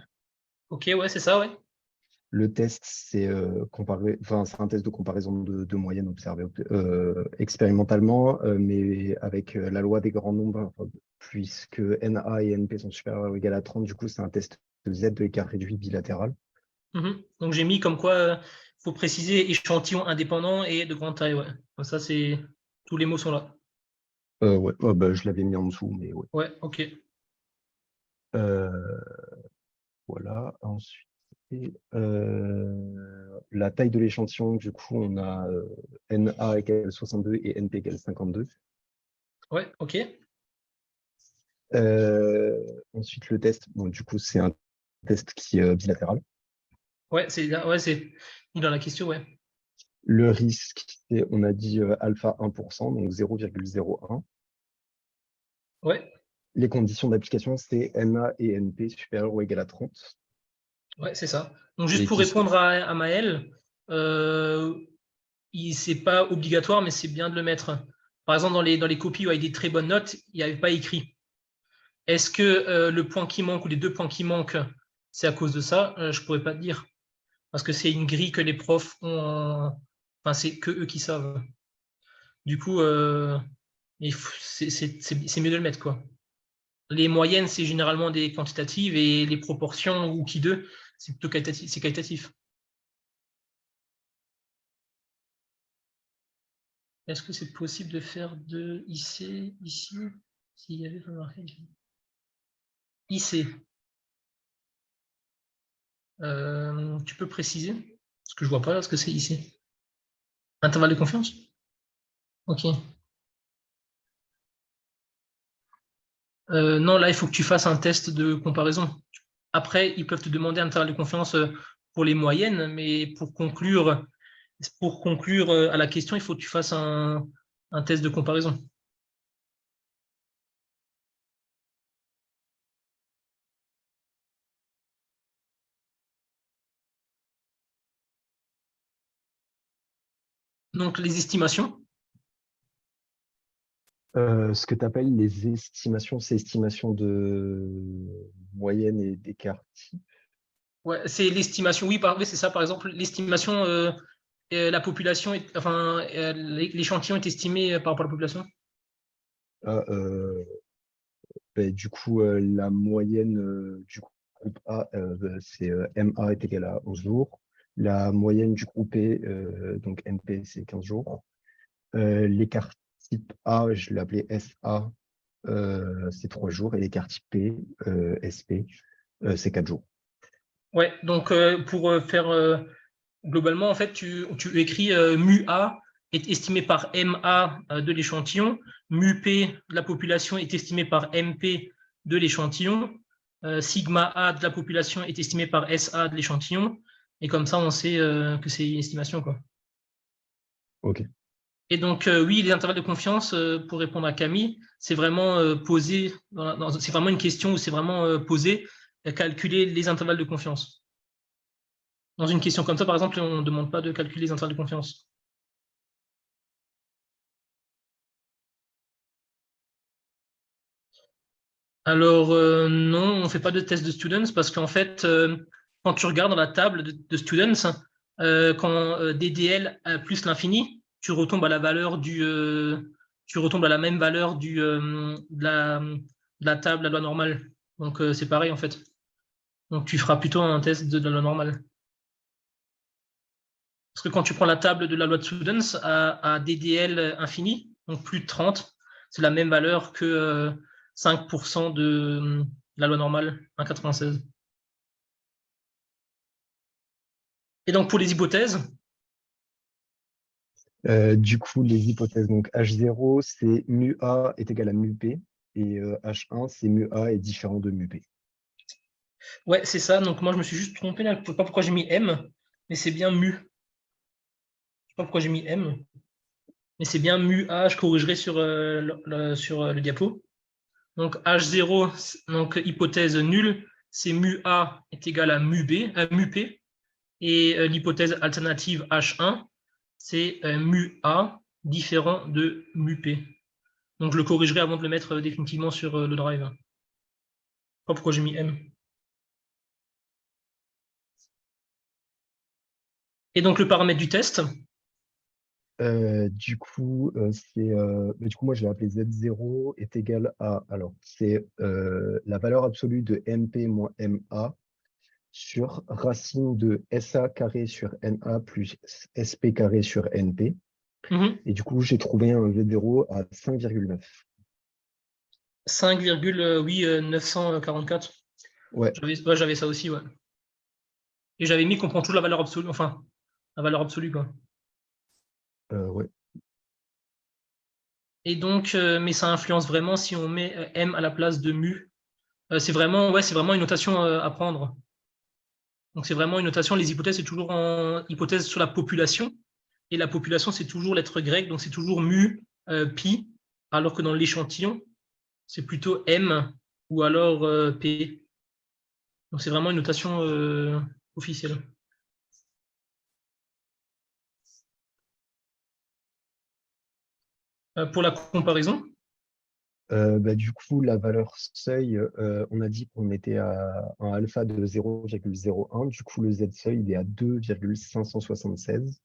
ok, ouais, c'est ça, ouais. Le test, c'est c'est un test de comparaison de deux moyennes observées expérimentalement, mais avec la loi des grands nombres, puisque NA et NP sont supérieurs ou égaux à 30, du coup, c'est un test de Z de écart réduit bilatéral. Donc j'ai mis comme quoi il faut préciser échantillon indépendant et de grande taille, ouais. Comme ça, tous les mots sont là. Ouais, oh, bah, je l'avais mis en dessous, mais ouais. Ouais, ok. Voilà. Ensuite, la taille de l'échantillon, du coup, on a NA égale 62 et NP égale 52. Ouais, ok. Ensuite, le test, bon, du coup, c'est un test qui est bilatéral. Ouais, c'est dans la question, ouais. Le risque, on a dit alpha 1%, donc 0,01. Ouais, Les conditions d'application, c'est NA et NP supérieurs ou égal à 30. ouais, c'est ça. Donc juste Et pour répondre à Maël, c'est pas obligatoire, mais c'est bien de le mettre. Par exemple, dans les copies où il y a des très bonnes notes, il n'y avait pas écrit. Est-ce que le point qui manque ou les deux points qui manquent, c'est à cause de ça? Je ne pourrais pas te dire. Parce que c'est une grille que les profs ont. Enfin, c'est que eux qui savent. Du coup, c'est mieux de le mettre, quoi. Les moyennes, c'est généralement des quantitatives et les proportions ou qui d'eux, c'est plutôt qualitatif. C'est qualitatif. Est-ce que c'est possible de faire de IC ici s'il y avait pas marqué IC. Tu peux préciser? Parce que je vois pas là ce que c'est IC. Intervalle de confiance? Ok. Non, là, il faut que tu fasses un test de comparaison. Après, ils peuvent te demander un intervalle de confiance pour les moyennes, mais pour conclure à la question, il faut que tu fasses un test de comparaison. Donc, les estimations. Ce que tu appelles les estimations, c'est estimation de moyenne et d'écart type. Ouais, c'est l'estimation. Oui, oui, c'est ça. Par exemple, l'estimation, la population, l'échantillon est estimé par rapport à la population. Ah, du coup, la moyenne du groupe A, c'est MA est égal à 11 jours. La moyenne du groupe E, donc NP, c'est 15 jours. L'écart type A, je l'ai appelé SA, c'est 3 jours. Et l'écart type P, SP, c'est 4 jours. Ouais, donc pour faire globalement, en fait, tu écris mu A est estimé par MA de l'échantillon, mu P de la population est estimé par MP de l'échantillon, sigma A de la population est estimé par SA de l'échantillon, et comme ça, on sait que c'est une estimation, quoi. Ok. Et donc, oui, les intervalles de confiance, pour répondre à Camille, c'est vraiment posé, c'est vraiment une question où c'est vraiment posé, calculer les intervalles de confiance. Dans une question comme ça, par exemple, on ne demande pas de calculer les intervalles de confiance. Alors, non, on ne fait pas de test de students parce qu'en fait, quand tu regardes dans la table de students, quand DDL plus l'infini, tu retombes à la valeur tu retombes à la même valeur de la table, la loi normale. Donc c'est pareil en fait. Donc tu feras plutôt un test de la loi normale. Parce que quand tu prends la table de la loi de Students à DDL infini, donc plus de 30, c'est la même valeur que 5% de la loi normale, 1,96. Et donc pour les hypothèses, Du coup, les hypothèses, donc H0, c'est mu A est égal à mu P, et H1, c'est mu A est différent de mu P. ouais, c'est ça. Donc moi je me suis juste trompé là. Je ne sais pas pourquoi j'ai mis M, mais c'est bien mu. Je ne sais pas pourquoi j'ai mis M, mais c'est bien mu A. Je corrigerai sur le diapo. Donc H0, donc hypothèse nulle, c'est mu A est égal à mu P. Et l'hypothèse alternative H1, c'est mu A différent de mu P. Donc je le corrigerai avant de le mettre définitivement sur le drive. Je ne sais pas pourquoi j'ai mis M. Et donc le paramètre du test, Moi, je l'ai appelé Z0 est égal à, alors, c'est la valeur absolue de MP moins MA sur racine de SA carré sur NA plus SP carré sur NP. Et du coup, j'ai trouvé un Z0 à 5,9. 5,944. Ouais. J'avais ça aussi, ouais. Et j'avais mis qu'on prend toujours la valeur absolue, enfin, la valeur absolue, quoi. Ouais. Et donc, mais ça influence vraiment si on met M à la place de mu. C'est vraiment une notation à prendre. Donc, c'est vraiment une notation. Les hypothèses, c'est toujours en hypothèse sur la population. Et la population, c'est toujours lettre grecque, donc c'est toujours mu, pi, alors que dans l'échantillon, c'est plutôt M ou alors P. Donc, c'est vraiment une notation officielle. Pour la comparaison, Du coup, la valeur seuil, on a dit qu'on était à un alpha de 0,01. Du coup, le Z seuil, il est à 2,576.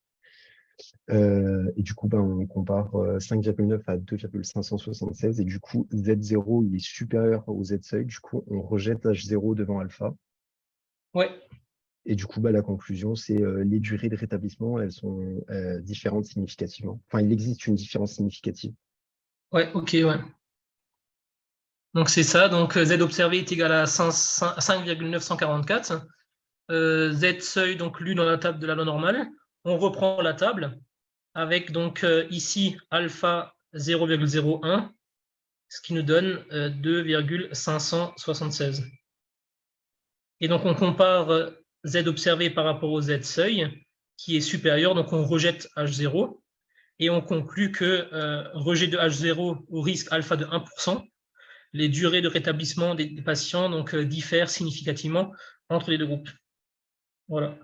Et du coup, on compare 5,9 à 2,576. Et du coup, Z0, il est supérieur au Z seuil. Du coup, on rejette H0 devant alpha. ouais. Et du coup, la conclusion, c'est les durées de rétablissement, elles sont différentes significativement. Enfin, il existe une différence significative. Ouais, ok, ouais. Donc c'est ça. Donc Z observé est égal à 5,944. Z seuil, donc lu dans la table de la loi normale. On reprend la table avec donc ici alpha 0,01, ce qui nous donne 2,576. Et donc on compare Z observé par rapport au Z seuil, qui est supérieur, donc on rejette H0, et on conclut que rejet de H0 au risque alpha de 1%, les durées de rétablissement des patients donc, diffèrent significativement entre les deux groupes. Voilà.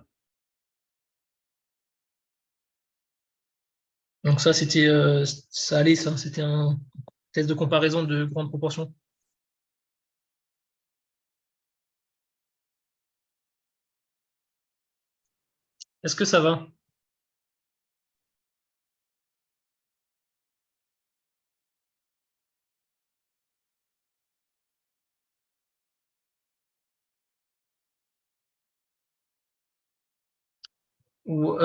Donc ça, c'était ça allait, ça. C'était un test de comparaison de grande proportion. Est-ce que ça va? Ou,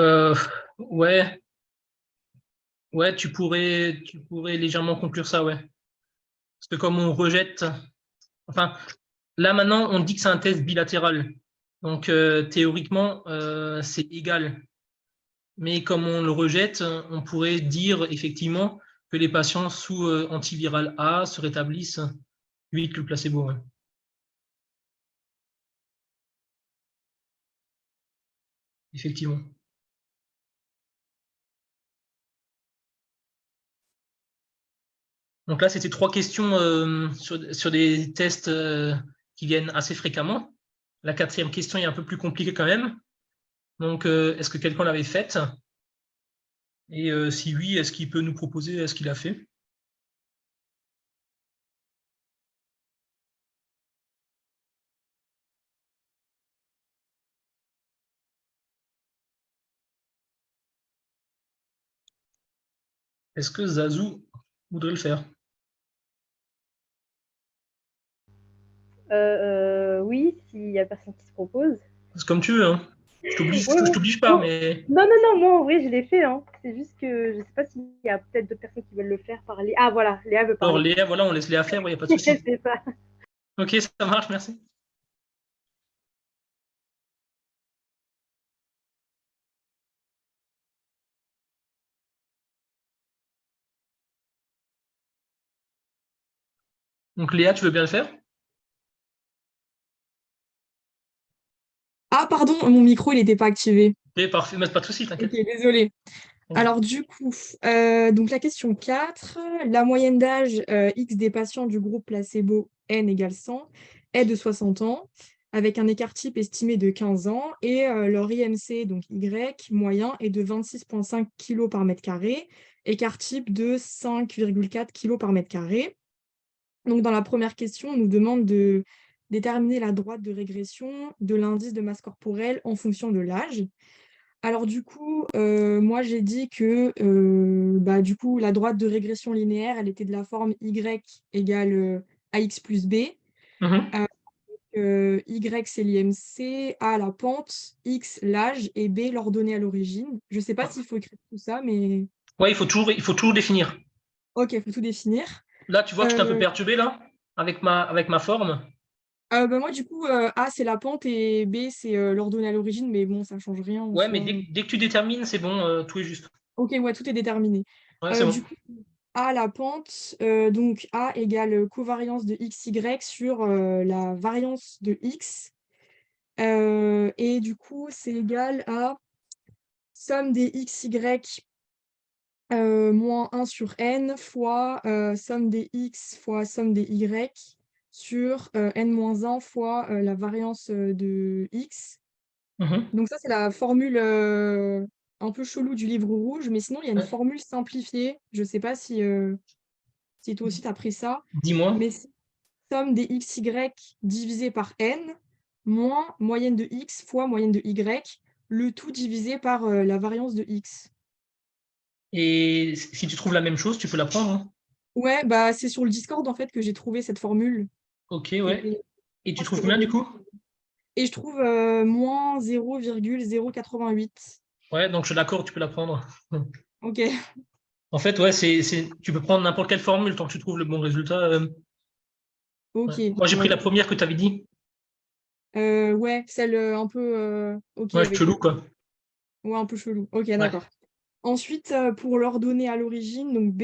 ouais, ouais, tu pourrais légèrement conclure ça, ouais. Parce que comme on rejette, enfin, là maintenant, on dit que c'est un test bilatéral. Donc théoriquement, c'est égal. Mais comme on le rejette, on pourrait dire effectivement que les patients sous antiviral A se rétablissent plus vite que le placebo. Ouais. Effectivement. Donc là, c'était 3 questions sur des tests qui viennent assez fréquemment. La 4e question est un peu plus compliquée quand même. Donc, est-ce que quelqu'un l'avait faite? Et si oui, est-ce qu'il peut nous proposer ce qu'il a fait? Est-ce que Zazou voudrait le faire? Oui, s'il n'y a personne qui se propose. C'est comme tu veux, hein. Ouais, Je ouais. t'oblige pas, Non, mais non, non, non, moi en vrai, je l'ai fait. Hein. C'est juste que je sais pas s'il y a peut-être d'autres personnes qui veulent le faire parler. Ah voilà, Léa veut alors parler. Léa, voilà, on laisse Léa faire, il n'y a pas de souci. C'est ça. Ok, ça marche, merci. Donc Léa, tu veux bien le faire? Ah, pardon, mon micro, il n'était pas activé. Ok, parfait, mais pas de souci, Ok, t'inquiète. désolée. Ok. Alors, du coup, donc la question 4, la moyenne d'âge X des patients du groupe placebo N égale 100 est de 60 ans, avec un écart type estimé de 15 ans, et leur IMC, donc Y, moyen, est de 26,5 kg par mètre carré, écart type de 5,4 kg par mètre carré. Donc, dans la première question, on nous demande de déterminer la droite de régression de l'indice de masse corporelle en fonction de l'âge. Alors du coup, moi j'ai dit que du coup, la droite de régression linéaire, elle était de la forme y égale ax plus b. Mhm. Y c'est l'IMC, A la pente, X l'âge et B l'ordonnée à l'origine. Je ne sais pas s'il faut écrire tout ça, mais Ouais, il faut toujours définir. ok, il faut tout définir. Là, tu vois que je suis un peu Euh, perturbé, là, avec ma forme. Moi du coup, A c'est la pente et B c'est l'ordonnée à l'origine, mais bon, ça ne change rien en Ouais, mais soi. dès que tu détermines, c'est bon, tout est juste. Ok, ouais, tout est déterminé. Ouais, c'est bon. Du coup, A la pente, donc A égale covariance de XY sur la variance de X. Et du coup, c'est égal à somme des XY moins 1 sur N fois somme des X fois somme des Y sur N moins 1 fois la variance de X. Mhm. Donc ça, c'est la formule un peu chelou du livre rouge, mais sinon, il y a une Ouais. formule simplifiée. Je ne sais pas si toi aussi, tu as pris ça, Dis-moi. mais c'est somme des xy divisé par n moins moyenne de x fois moyenne de y, le tout divisé par la variance de x. Et si tu trouves la même chose, tu peux la prendre, hein. Ouais, bah c'est sur le Discord en fait que j'ai trouvé cette formule. Ok, Et ouais. je Et tu crois que trouves c'est combien du coup? Et je trouve moins 0,088. Ouais, donc je suis d'accord, tu peux la prendre. Ok, En fait, ouais, tu peux prendre n'importe quelle formule tant que tu trouves le bon résultat. Ouais. ok. Moi, j'ai pris Ouais, la première que tu avais dit. ouais, celle un peu ok Ouais, avec chelou, quoi. ouais, un peu chelou. Ok, Ouais. d'accord. Ensuite, pour l'ordonnée à l'origine, donc B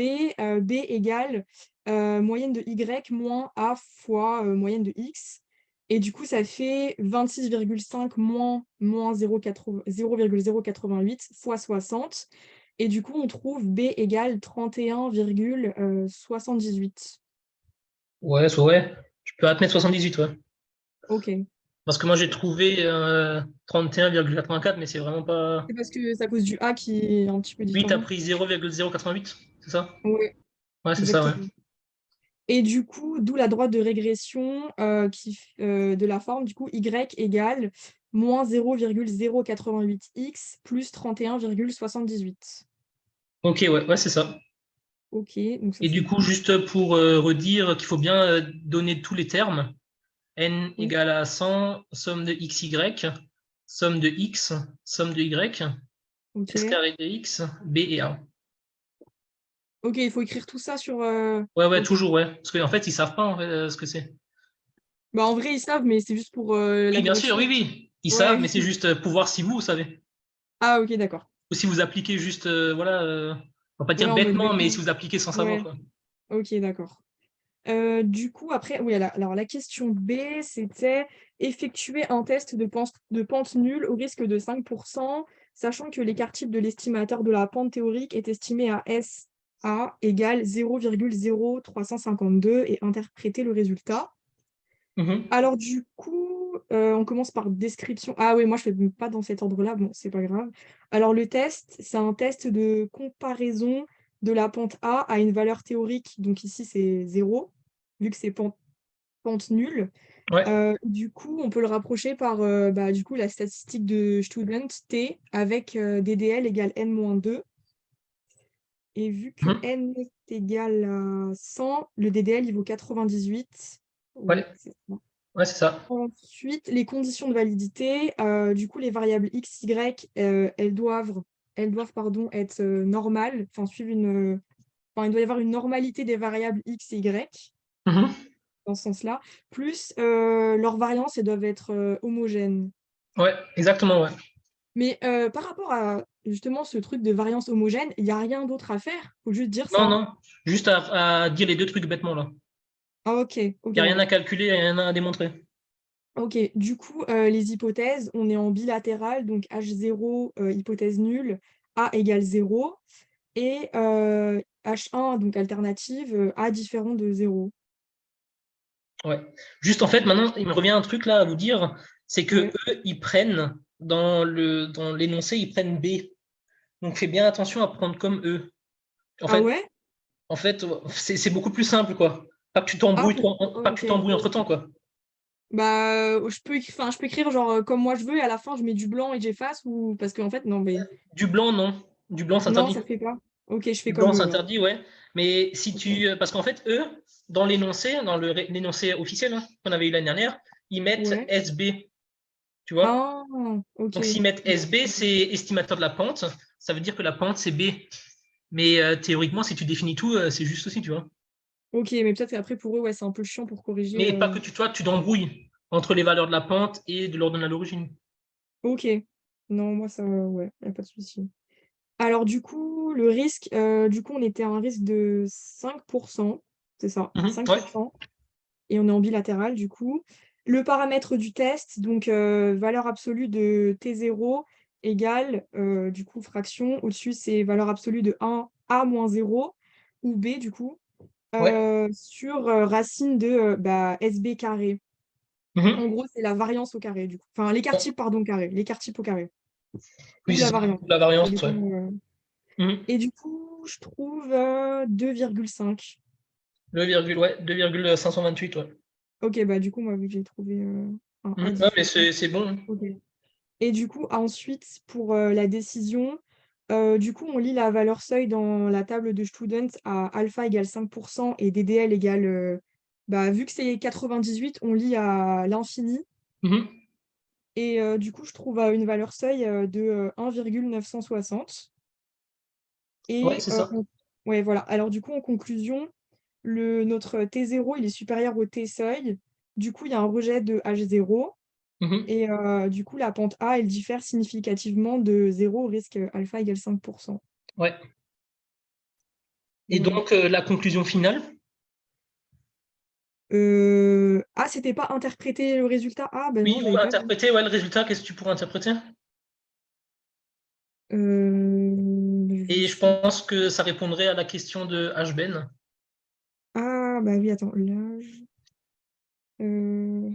égale moyenne de Y moins A fois moyenne de X. Et du coup, ça fait 26,5 moins 0,088 fois 60. Et du coup, on trouve B égale 31,78. Ouais, ouais. Je peux admettre 78, ouais. Ok. Parce que moi, j'ai trouvé 31,84, mais c'est vraiment pas. C'est parce que c'est à cause du A qui est un petit peu Oui, t'as différent. pris 0,088, c'est ça? Oui, Ouais, c'est ça, ouais. exactement. Et du coup, d'où la droite de régression de la forme, du coup, y égale moins 0,088x plus 31,78. Ok, ouais, ouais, c'est ça. Ok, donc ça Et c'est du coup, bon. juste pour redire qu'il faut bien donner tous les termes. N Oui, égale à 100, somme de xy, somme de x, somme de y, ok. s carré de x, b et a. Ok, il faut écrire tout ça sur... Ouais, ouais, Ok. toujours, ouais. Parce qu'en fait, ils savent pas en fait, ce que c'est. Bah, en vrai, ils savent, mais c'est juste pour Oui, la bien sûr, correction. oui, oui. Ils savent, Ouais. mais c'est juste pour voir si vous savez. Ah, ok, d'accord. Ou si vous appliquez juste, voilà, on va pas Ouais, dire en mode bêtement, mais si bêtement. vous appliquez sans savoir, Ouais, quoi. ok, d'accord. Du coup, après, oui, alors la question B, c'était effectuer un test de pente nulle au risque de 5%, sachant que l'écart type de l'estimateur de la pente théorique est estimé à SA égale 0,0352 et interpréter le résultat. Mhm. Alors du coup, on commence par description. Ah oui, moi je ne fais pas dans cet ordre-là, bon, c'est pas grave. Alors le test, c'est un test de comparaison de la pente A à une valeur théorique, donc ici c'est 0, vu que c'est pente nulle. Ouais. Du coup, on peut le rapprocher par du coup, la statistique de Student T avec DDL égale N-2. Et vu que n est égal à 100, le DDL, il vaut 98. Oui, Ouais. c'est ça. Ouais, c'est ça. Ensuite, les conditions de validité. Du coup, les variables x, y, elles doivent être normales, enfin, suivre une. Enfin, il doit y avoir une normalité des variables x et y, Mhm. dans ce sens-là. Plus leurs variances, elles doivent être homogènes. Ouais, exactement, ouais. Mais par rapport à justement ce truc de variance homogène, il n'y a rien d'autre à faire. Faut juste dire Non, ça. non, juste à dire les deux trucs bêtement, là. Ah, ok, Il ok, n'y a rien à d'accord. calculer, rien à démontrer. Ok, du coup, les hypothèses, on est en bilatéral, donc H0, hypothèse nulle, A égale 0, et H1, donc alternative, A différent de 0. Ouais. Juste, en fait, maintenant, il me revient un truc, là, à vous dire, c'est que Ouais. eux, ils prennent, dans l'énoncé, ils prennent B. Donc, fais bien attention à prendre comme eux. En Ah fait, ouais? c'est beaucoup plus simple, quoi. Pas que tu Ah, t'embrouilles pas que tu ok. t'embrouilles entre-temps, quoi. Bah, je peux écrire genre comme moi je veux et à la fin je mets du blanc et j'efface ou parce qu'en fait non mais Du blanc, non. Du blanc, c'est non interdit. ça fait pas. Ok, je fais Du blanc, comme c'est eux alors. interdit, ouais. Mais si Ok. tu. Parce qu'en fait, eux, dans l'énoncé, l'énoncé officiel hein, qu'on avait eu l'année dernière, ils mettent Ouais. SB, tu vois. Ah, ok. Donc, s'ils mettent SB, c'est estimateur de la pente. Ça veut dire que la pente, c'est B. Mais théoriquement, si tu définis tout, c'est juste aussi, tu vois. Ok, mais peut-être qu'après pour eux ouais c'est un peu chiant pour corriger. Mais pas que toi, tu t'embrouilles entre les valeurs de la pente et de l'ordonnée à l'origine. Ok. Non moi ça ouais y a pas de souci. Alors du coup le risque du coup on était à un risque de 5%, c'est ça, Ouais. 5%. Et on est en bilatéral du coup. Le paramètre du test, donc valeur absolue de T0 égale, du coup, fraction. Au-dessus, c'est valeur absolue de 1 A moins 0, ou B, du coup, Ouais. sur racine de SB carré. En Mhm. gros, c'est la variance au carré, du coup. Enfin, l'écart type, pardon, carré. L'écart type au carré. Oui, Ou c'est la ça. variance. La Ça variance, dépend, ouais. Mhm. Et du coup, je trouve 2,5. 2,528, ouais. Ok, bah du coup, moi, vu que j'ai trouvé un A Ouais, mais différent. c'est bon. Ok. Et du coup, ensuite, pour la décision, du coup, on lit la valeur seuil dans la table de Student à alpha égale 5% et DDL égale, vu que c'est 98, on lit à l'infini. Mhm. Et du coup, je trouve une valeur seuil de 1,960. Ouais, Et c'est ça. ouais, voilà. Alors du coup, en conclusion, notre T0, il est supérieur au T seuil. Du coup, il y a un rejet de H0. Mhm. Et du coup, la pente A, elle diffère significativement de 0 au risque alpha égale 5%. Ouais. Et Voilà. donc, la conclusion finale, Ah, c'était pas interpréter le résultat? Ah, ben non, oui, ou j'avais pas vu. interpréter, ouais, le résultat, qu'est-ce que tu pourrais interpréter? Je Et je sais. pense que ça répondrait à la question de Hben. Ah, bah oui, attends, l'âge. Euh,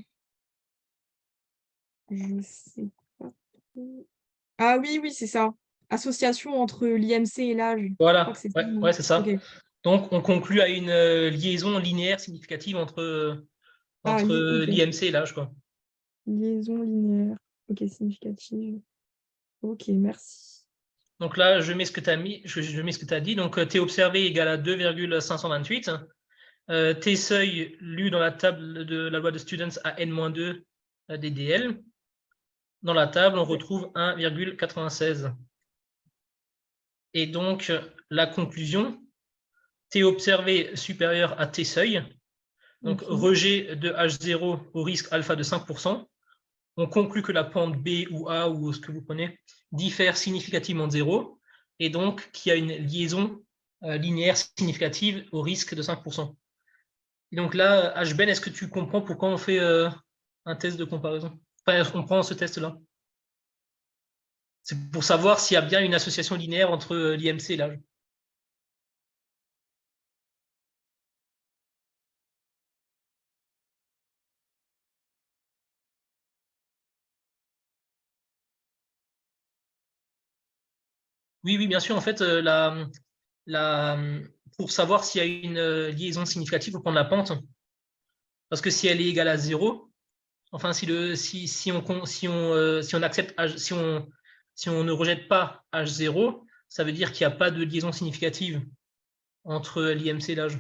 je sais pas trop. Ah oui, oui, c'est ça. Association entre l'IMC et l'âge. Je crois que Voilà, c'est ça. ouais, ouais, c'est Ok. ça. Donc, on conclut à une liaison linéaire significative Ah, entre ok. l'IMC et l'âge, quoi. Liaison linéaire. Ok, significative. Ok, merci. Donc là, je mets ce que tu as mis, je mets ce que tu as dit. Donc, T observé égale à 2,528. T seuil lu dans la table de la loi de Students à N-2 DDL. Dans la table, on retrouve 1,96. Et donc, la conclusion, T observé supérieur à T seuil, donc Ok. rejet de H0 au risque alpha de 5%. On conclut que la pente B ou A ou ce que vous prenez diffère significativement de 0 et donc qu'il y a une liaison linéaire significative au risque de 5%. Et donc là, Hben, est-ce que tu comprends pourquoi on fait un test de comparaison? Enfin, on prend ce test-là. C'est pour savoir s'il y a bien une association linéaire entre l'IMC et l'âge. Oui, oui, bien sûr. En fait, pour savoir s'il y a une liaison significative, il faut prendre la pente. Parce que si elle est égale à 0, enfin, si on accepte si on ne rejette pas H0, ça veut dire qu'il n'y a pas de liaison significative entre l'IMC et l'âge.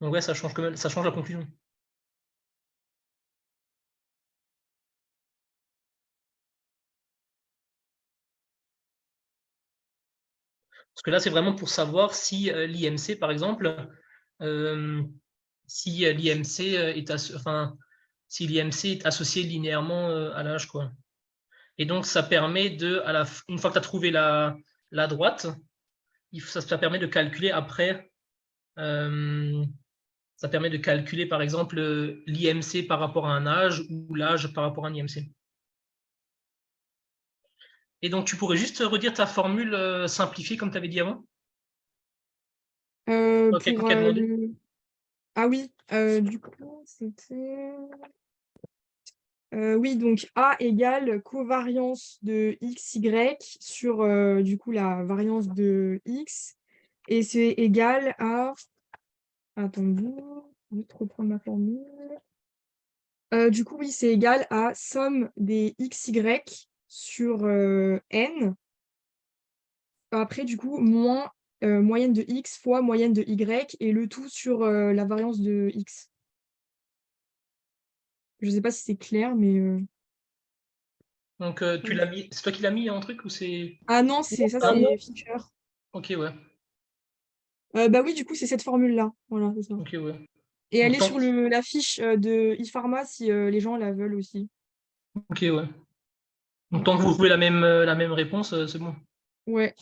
Donc ouais, ça change la conclusion. Parce que là, c'est vraiment pour savoir si l'IMC, par exemple, si l'IMC est, si l'IMC est associé linéairement à l'âge, quoi. Et donc, ça permet de, une fois que tu as trouvé la droite, ça permet de calculer après, ça permet de calculer, par exemple, l'IMC par rapport à un âge ou l'âge par rapport à un IMC. Et donc, tu pourrais juste redire ta formule simplifiée comme tu avais dit avant? Ah oui, du coup, c'était... oui, donc A égale covariance de XY sur du coup la variance de X. Et c'est égal à... Attendez, je vais reprendre ma formule. Du coup, oui, c'est égal à somme des XY sur N. Après, du coup, moins moyenne de X fois moyenne de Y et le tout sur la variance de X. Je ne sais pas si c'est clair, mais... Donc, tu l'as mis, c'est toi qui l'as mis en truc ou c'est... Ah non, c'est ça, Ah non. c'est Fischer. Ok, ouais. Bah oui, du coup, c'est cette formule-là. Voilà, c'est ça. Ok, ouais. Et elle Donc, est sur la fiche de ePharma si les gens la veulent aussi. ok, ouais. Donc, tant que vous trouvez la même réponse, c'est bon. Ouais.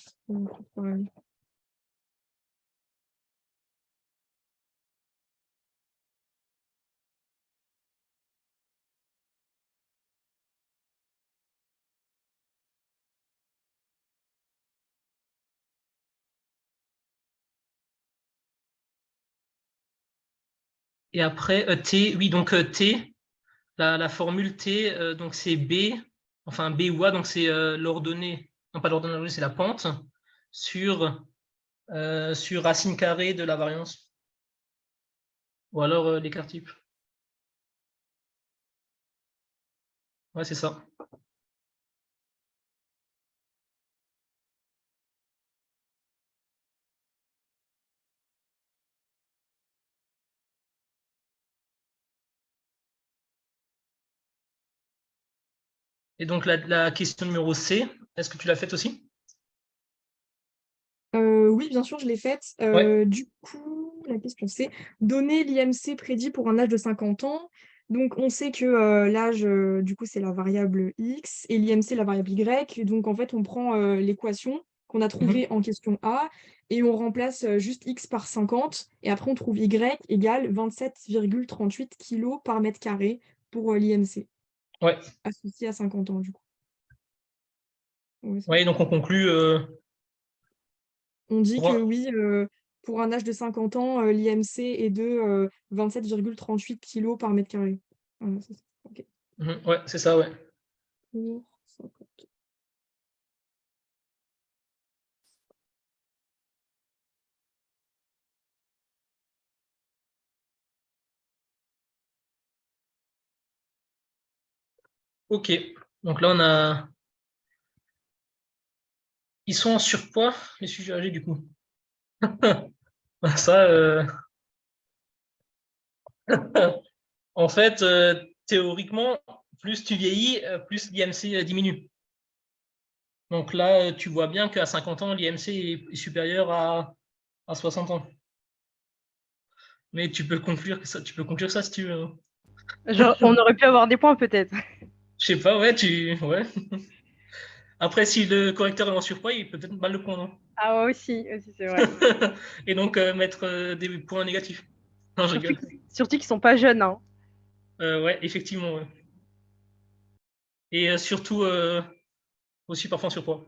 Et après, T, oui, donc T, la formule T, donc c'est B, enfin B ou A, donc c'est l'ordonnée, non pas l'ordonnée, c'est la pente, sur racine carrée de la variance. Ou alors l'écart type. Ouais, c'est ça. Et donc la question numéro C, est-ce que tu l'as faite aussi? Oui, bien sûr, je l'ai faite. Ouais. Du coup, la question c'est donner l'IMC prédit pour un âge de 50 ans. Donc, on sait que l'âge, du coup, c'est la variable X et l'IMC, la variable Y. Donc, en fait, on prend l'équation qu'on a trouvée en question A et on remplace juste X par 50. Et après, on trouve Y égale 27,38 kg par mètre carré pour l'IMC, Ouais. associé à 50 ans, du coup. Ouais, donc on conclut. On dit Pour que un- oui, pour un âge de 50 ans, l'IMC est de 27,38 kg par mètre carré. Voilà, c'est ça. Ok. Ouais, c'est ça, ouais. Pour 50. Ok. Donc là, on a. Ils sont en surpoids, les sujets âgés, du coup. Ça, en fait, théoriquement, plus tu vieillis, plus l'IMC diminue. Donc là, tu vois bien qu'à 50 ans, l'IMC est supérieur à 60 ans. Mais tu peux conclure ça si tu veux. Genre, on aurait pu avoir des points peut-être. Je sais pas, ouais, ouais. Après, si le correcteur est en surpoids, il peut peut-être mal le prendre. Ah ouais, aussi c'est vrai. Et donc mettre des points négatifs. Non, je rigole. Surtout qu'ils sont pas jeunes, hein. Ouais, effectivement. Ouais. Et surtout, aussi parfois en surpoids.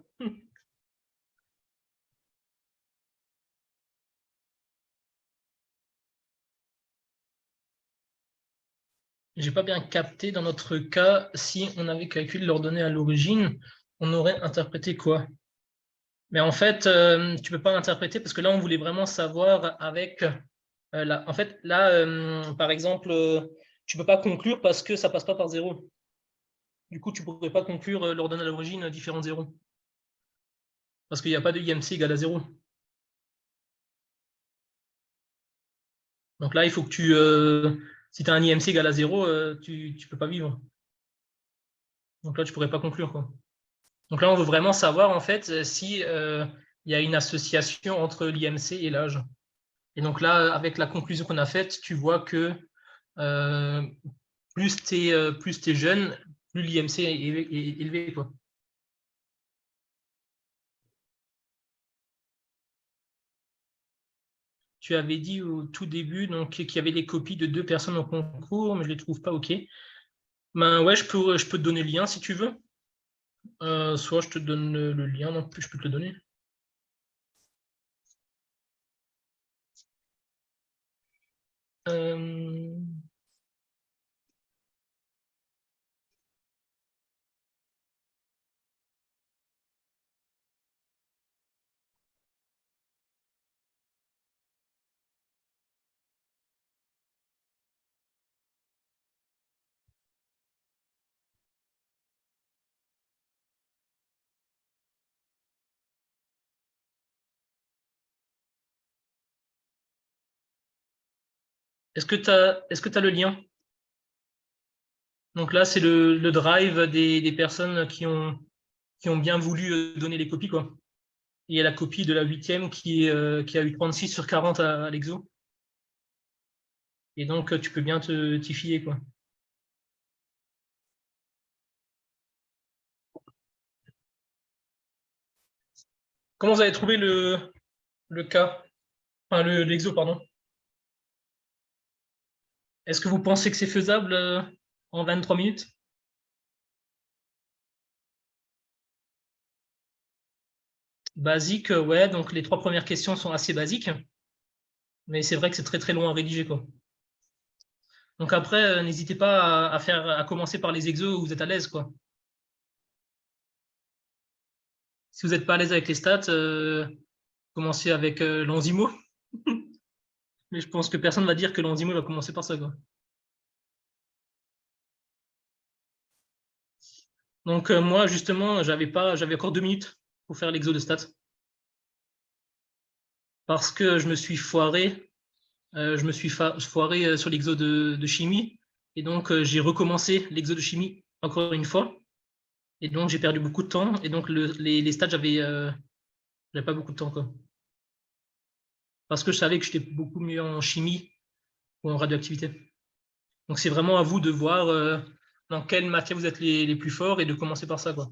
J'ai pas bien capté dans notre cas, si on avait calculé l'ordonnée à l'origine, on aurait interprété quoi? Mais en fait, tu peux pas interpréter parce que là, on voulait vraiment savoir avec en fait, là, par exemple, tu peux pas conclure parce que ça passe pas par 0. Du coup, tu pourrais pas conclure l'ordonnée à l'origine différent de 0. Parce qu'il n'y a pas de IMC égale à 0. Donc là, il faut que tu... si tu as un IMC égal à 0, tu ne peux pas vivre. Donc là, tu ne pourrais pas conclure, quoi. Donc là, on veut vraiment savoir, en fait, si il y a une association entre l'IMC et l'âge. Et donc là, avec la conclusion qu'on a faite, tu vois que plus tu es jeune, plus l'IMC est élevé, quoi. Tu avais dit au tout début qu'il y avait les copies de 2 personnes au concours, mais je ne les trouve pas, ok. Ben ouais, je peux te donner le lien si tu veux. Soit je te donne le lien, non plus je peux te le donner. Est-ce que tu as le lien? Donc là, c'est le drive des personnes qui ont bien voulu donner les copies, quoi. Et il y a la copie de la 8e qui a eu 36 sur 40 à l'exo. Et donc, tu peux bien t'y fier, quoi. Comment vous avez trouvé le cas? Enfin, l'exo, pardon. Est-ce que vous pensez que c'est faisable en 23 minutes? Basique, ouais. Donc, les 3 premières questions sont assez basiques. Mais c'est vrai que c'est très, très long à rédiger, quoi. Donc après, n'hésitez pas à commencer par les exos où vous êtes à l'aise, quoi. Si vous n'êtes pas à l'aise avec les stats, commencez avec l'Enzimo. Mais je pense que personne ne va dire que l'Enzimo va commencer par ça, quoi. Donc moi, justement, j'avais encore 2 minutes pour faire l'exo de stats. Parce que je me suis foiré. Sur l'exo de chimie. Et donc, j'ai recommencé l'exo de chimie encore une fois. Et donc, j'ai perdu beaucoup de temps. Et donc, les stats, j'avais pas beaucoup de temps, quoi. Parce que je savais que j'étais beaucoup mieux en chimie ou en radioactivité. Donc, c'est vraiment à vous de voir dans quelle matière vous êtes les plus forts et de commencer par ça, quoi.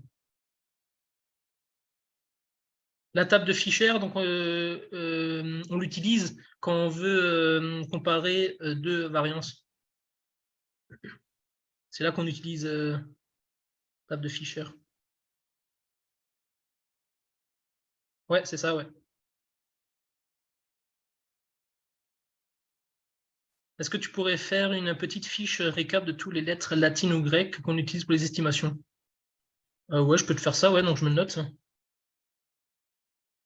La table de Fischer, donc, on l'utilise quand on veut comparer 2 variances. C'est là qu'on utilise table de Fischer. Ouais, c'est ça, ouais. Est-ce que tu pourrais faire une petite fiche récap de toutes les lettres latines ou grecques qu'on utilise pour les estimations? Ouais, je peux te faire ça, ouais, donc je me le note.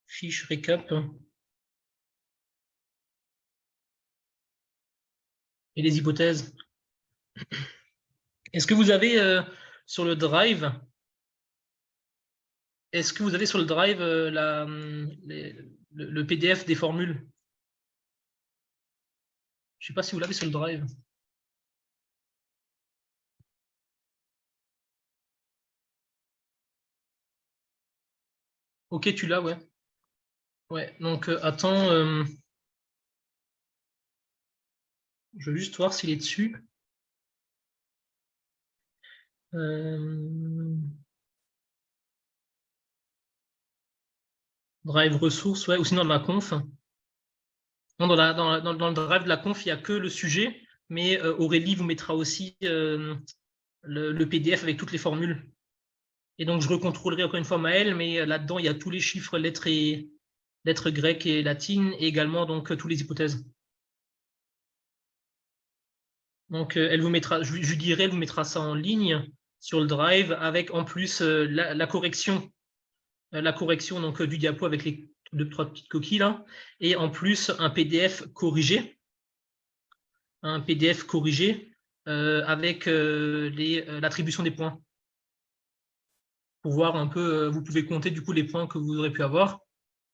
Fiche récap. Et les hypothèses. Est-ce que vous avez sur le drive, le PDF des formules? Je ne sais pas si vous l'avez sur le drive. Ok, tu l'as, ouais. Ouais, donc attends. Je veux juste voir s'il est dessus. Drive ressources, ouais, ou sinon dans la conf. Non, dans le drive de la conf, il n'y a que le sujet, mais Aurélie vous mettra aussi le PDF avec toutes les formules. Et donc, je recontrôlerai encore une fois Maël, mais là-dedans, il y a tous les chiffres, lettres grecques et latines, et également donc tous les hypothèses. Donc, elle vous mettra, je lui dirai, elle vous mettra ça en ligne sur le drive avec en plus la correction donc, du diapo avec les 2-3 petites coquilles là, et en plus un PDF corrigé, avec l'attribution des points. pour voir un peu, vous pouvez compter du coup les points que vous aurez pu avoir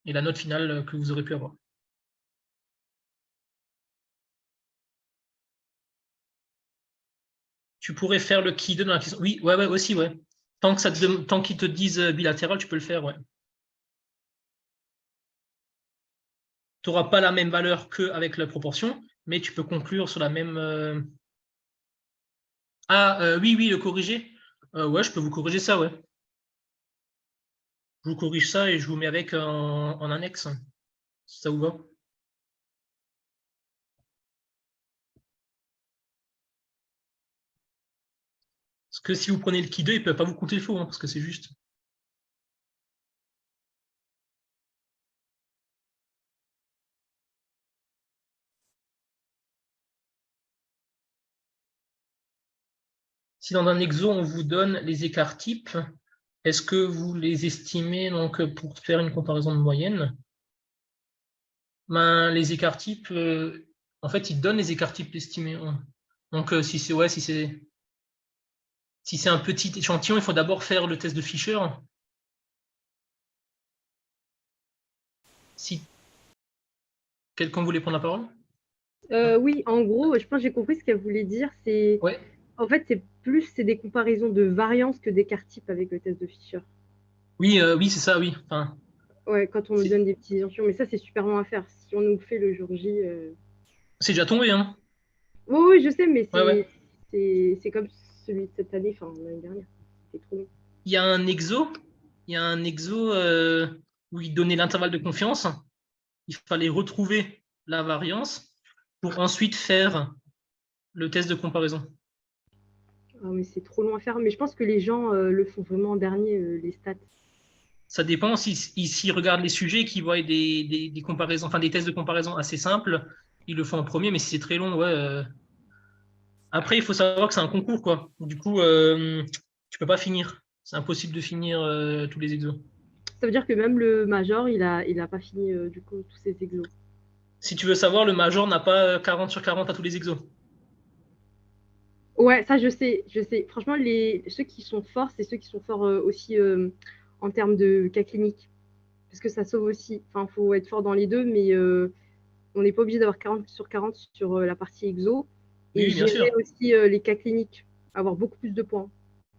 et la note finale que vous aurez pu avoir. Tu pourrais faire le qui 2 dans la question. Oui, ouais, aussi, ouais. Tant qu'ils te disent bilatéral, tu peux le faire, ouais. Tu n'auras pas la même valeur qu'avec la proportion, mais tu peux conclure sur la même. Oui, le corriger. Ouais, je peux vous corriger ça, ouais. Je vous corrige ça et je vous mets avec en annexe, si ça vous va. Parce que si vous prenez le qui 2, il ne peut pas vous compter le faux, parce que c'est juste. Si dans un exo, on vous donne les écarts types, est-ce que vous les estimez donc, pour faire une comparaison de moyenne? Les écarts types, en fait, ils donnent les écarts types estimés. Donc, si c'est un petit échantillon, il faut d'abord faire le test de Fisher. Si quelqu'un voulait prendre la parole? Oui, en gros, je pense que j'ai compris ce qu'elle voulait dire. Ouais. En fait, c'est des comparaisons de variance que d'écart type avec le test de Fisher. Oui, c'est ça, oui. Enfin, ouais, quand on nous donne des petits échantillons. Mais ça, c'est super long à faire. Si on nous fait le jour J. C'est déjà tombé, hein. Oui, je sais, mais Ouais. c'est comme celui de cette année, enfin l'année dernière. C'est trop long. Il y a un exo, où il donnait l'intervalle de confiance. Il fallait retrouver la variance pour ensuite faire le test de comparaison. Ah, mais c'est trop long à faire. Mais je pense que les gens le font vraiment en dernier, les stats. Ça dépend s'ils regardent les sujets et qu'ils voient des comparaisons, enfin des tests de comparaison assez simples, ils le font en premier, mais si c'est très long, ouais. Après, il faut savoir que c'est un concours, quoi. Du coup, tu peux pas finir. C'est impossible de finir tous les exos. Ça veut dire que même le major, il a pas fini du coup tous ses exos. Si tu veux savoir, le major n'a pas 40 sur 40 à tous les exos. Ouais, ça je sais. Franchement, ceux qui sont forts, c'est ceux qui sont forts aussi en termes de cas cliniques. Parce que ça sauve aussi. Enfin, il faut être fort dans les deux, mais on n'est pas obligé d'avoir 40 sur 40 sur la partie exo. Et Oui, bien gérer sûr. aussi les cas cliniques, avoir beaucoup plus de points.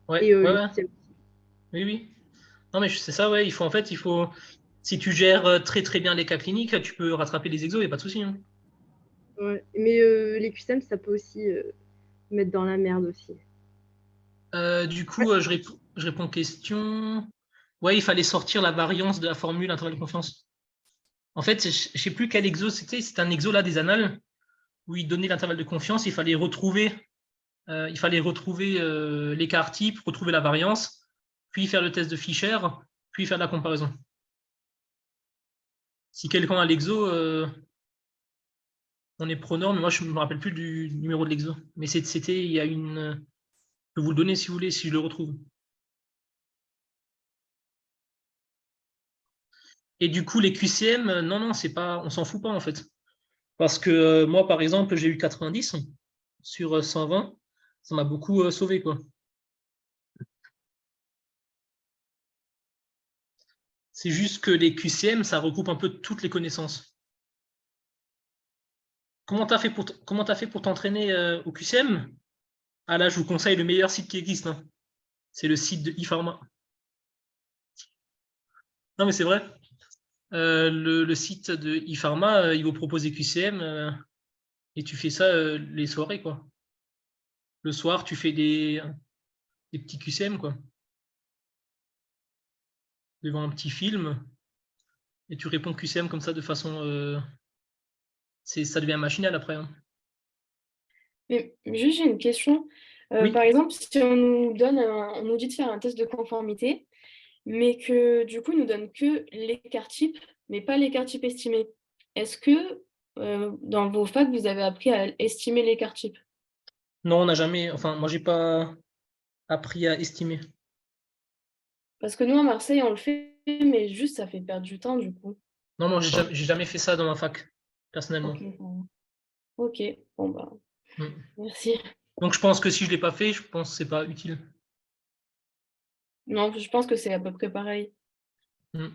Ouais, Et ouais, les ouais. QCM. Oui. Non, mais c'est ça, ouais. Si tu gères très très bien les cas cliniques, tu peux rattraper les exos, il n'y a pas de souci, hein. Ouais. Mais les QCM, ça peut aussi mettre dans la merde aussi. Du coup, je réponds aux questions. Ouais, il fallait sortir la variance de la formule intervalle de confiance. En fait, je ne sais plus quel exo c'était. C'était un exo là des annales où il donnait l'intervalle de confiance. Il fallait retrouver l'écart type, retrouver la variance, puis faire le test de Fisher, puis faire la comparaison. Si quelqu'un a l'exo, on est preneur, mais moi je ne me rappelle plus du numéro de l'exo. Mais c'était, il y a une. Je peux vous le donner si vous voulez, si je le retrouve. Et du coup, les QCM, non, c'est pas, on s'en fout pas en fait. Parce que moi, par exemple, j'ai eu 90 sur 120. Ça m'a beaucoup sauvé, quoi. C'est juste que les QCM, ça regroupe un peu toutes les connaissances. Comment tu as fait pour t'entraîner au QCM? Ah là, je vous conseille le meilleur site qui existe, hein. C'est le site de ePharma. Non, mais c'est vrai. Le site de ePharma, il vous propose des QCM et tu fais ça les soirées, quoi. Le soir, tu fais des petits QCM, quoi. Devant un petit film et tu réponds QCM comme ça de façon. Ça devient machinal après, hein. Mais juste, j'ai une question. Oui. Par exemple, si on nous dit de faire un test de conformité, mais que du coup, ils nous donnent que l'écart type, mais pas l'écart type estimé. Est-ce que dans vos facs, vous avez appris à estimer l'écart type? Non, on n'a jamais. Enfin, moi, j'ai pas appris à estimer. Parce que nous, à Marseille, on le fait, mais juste, ça fait perdre du temps, du coup. Non, j'ai jamais fait ça dans ma fac, personnellement. Ok, bon bah, Mm. merci. Donc, je pense que si je l'ai pas fait, je pense que c'est pas utile. Non, je pense que c'est à peu près pareil. Non,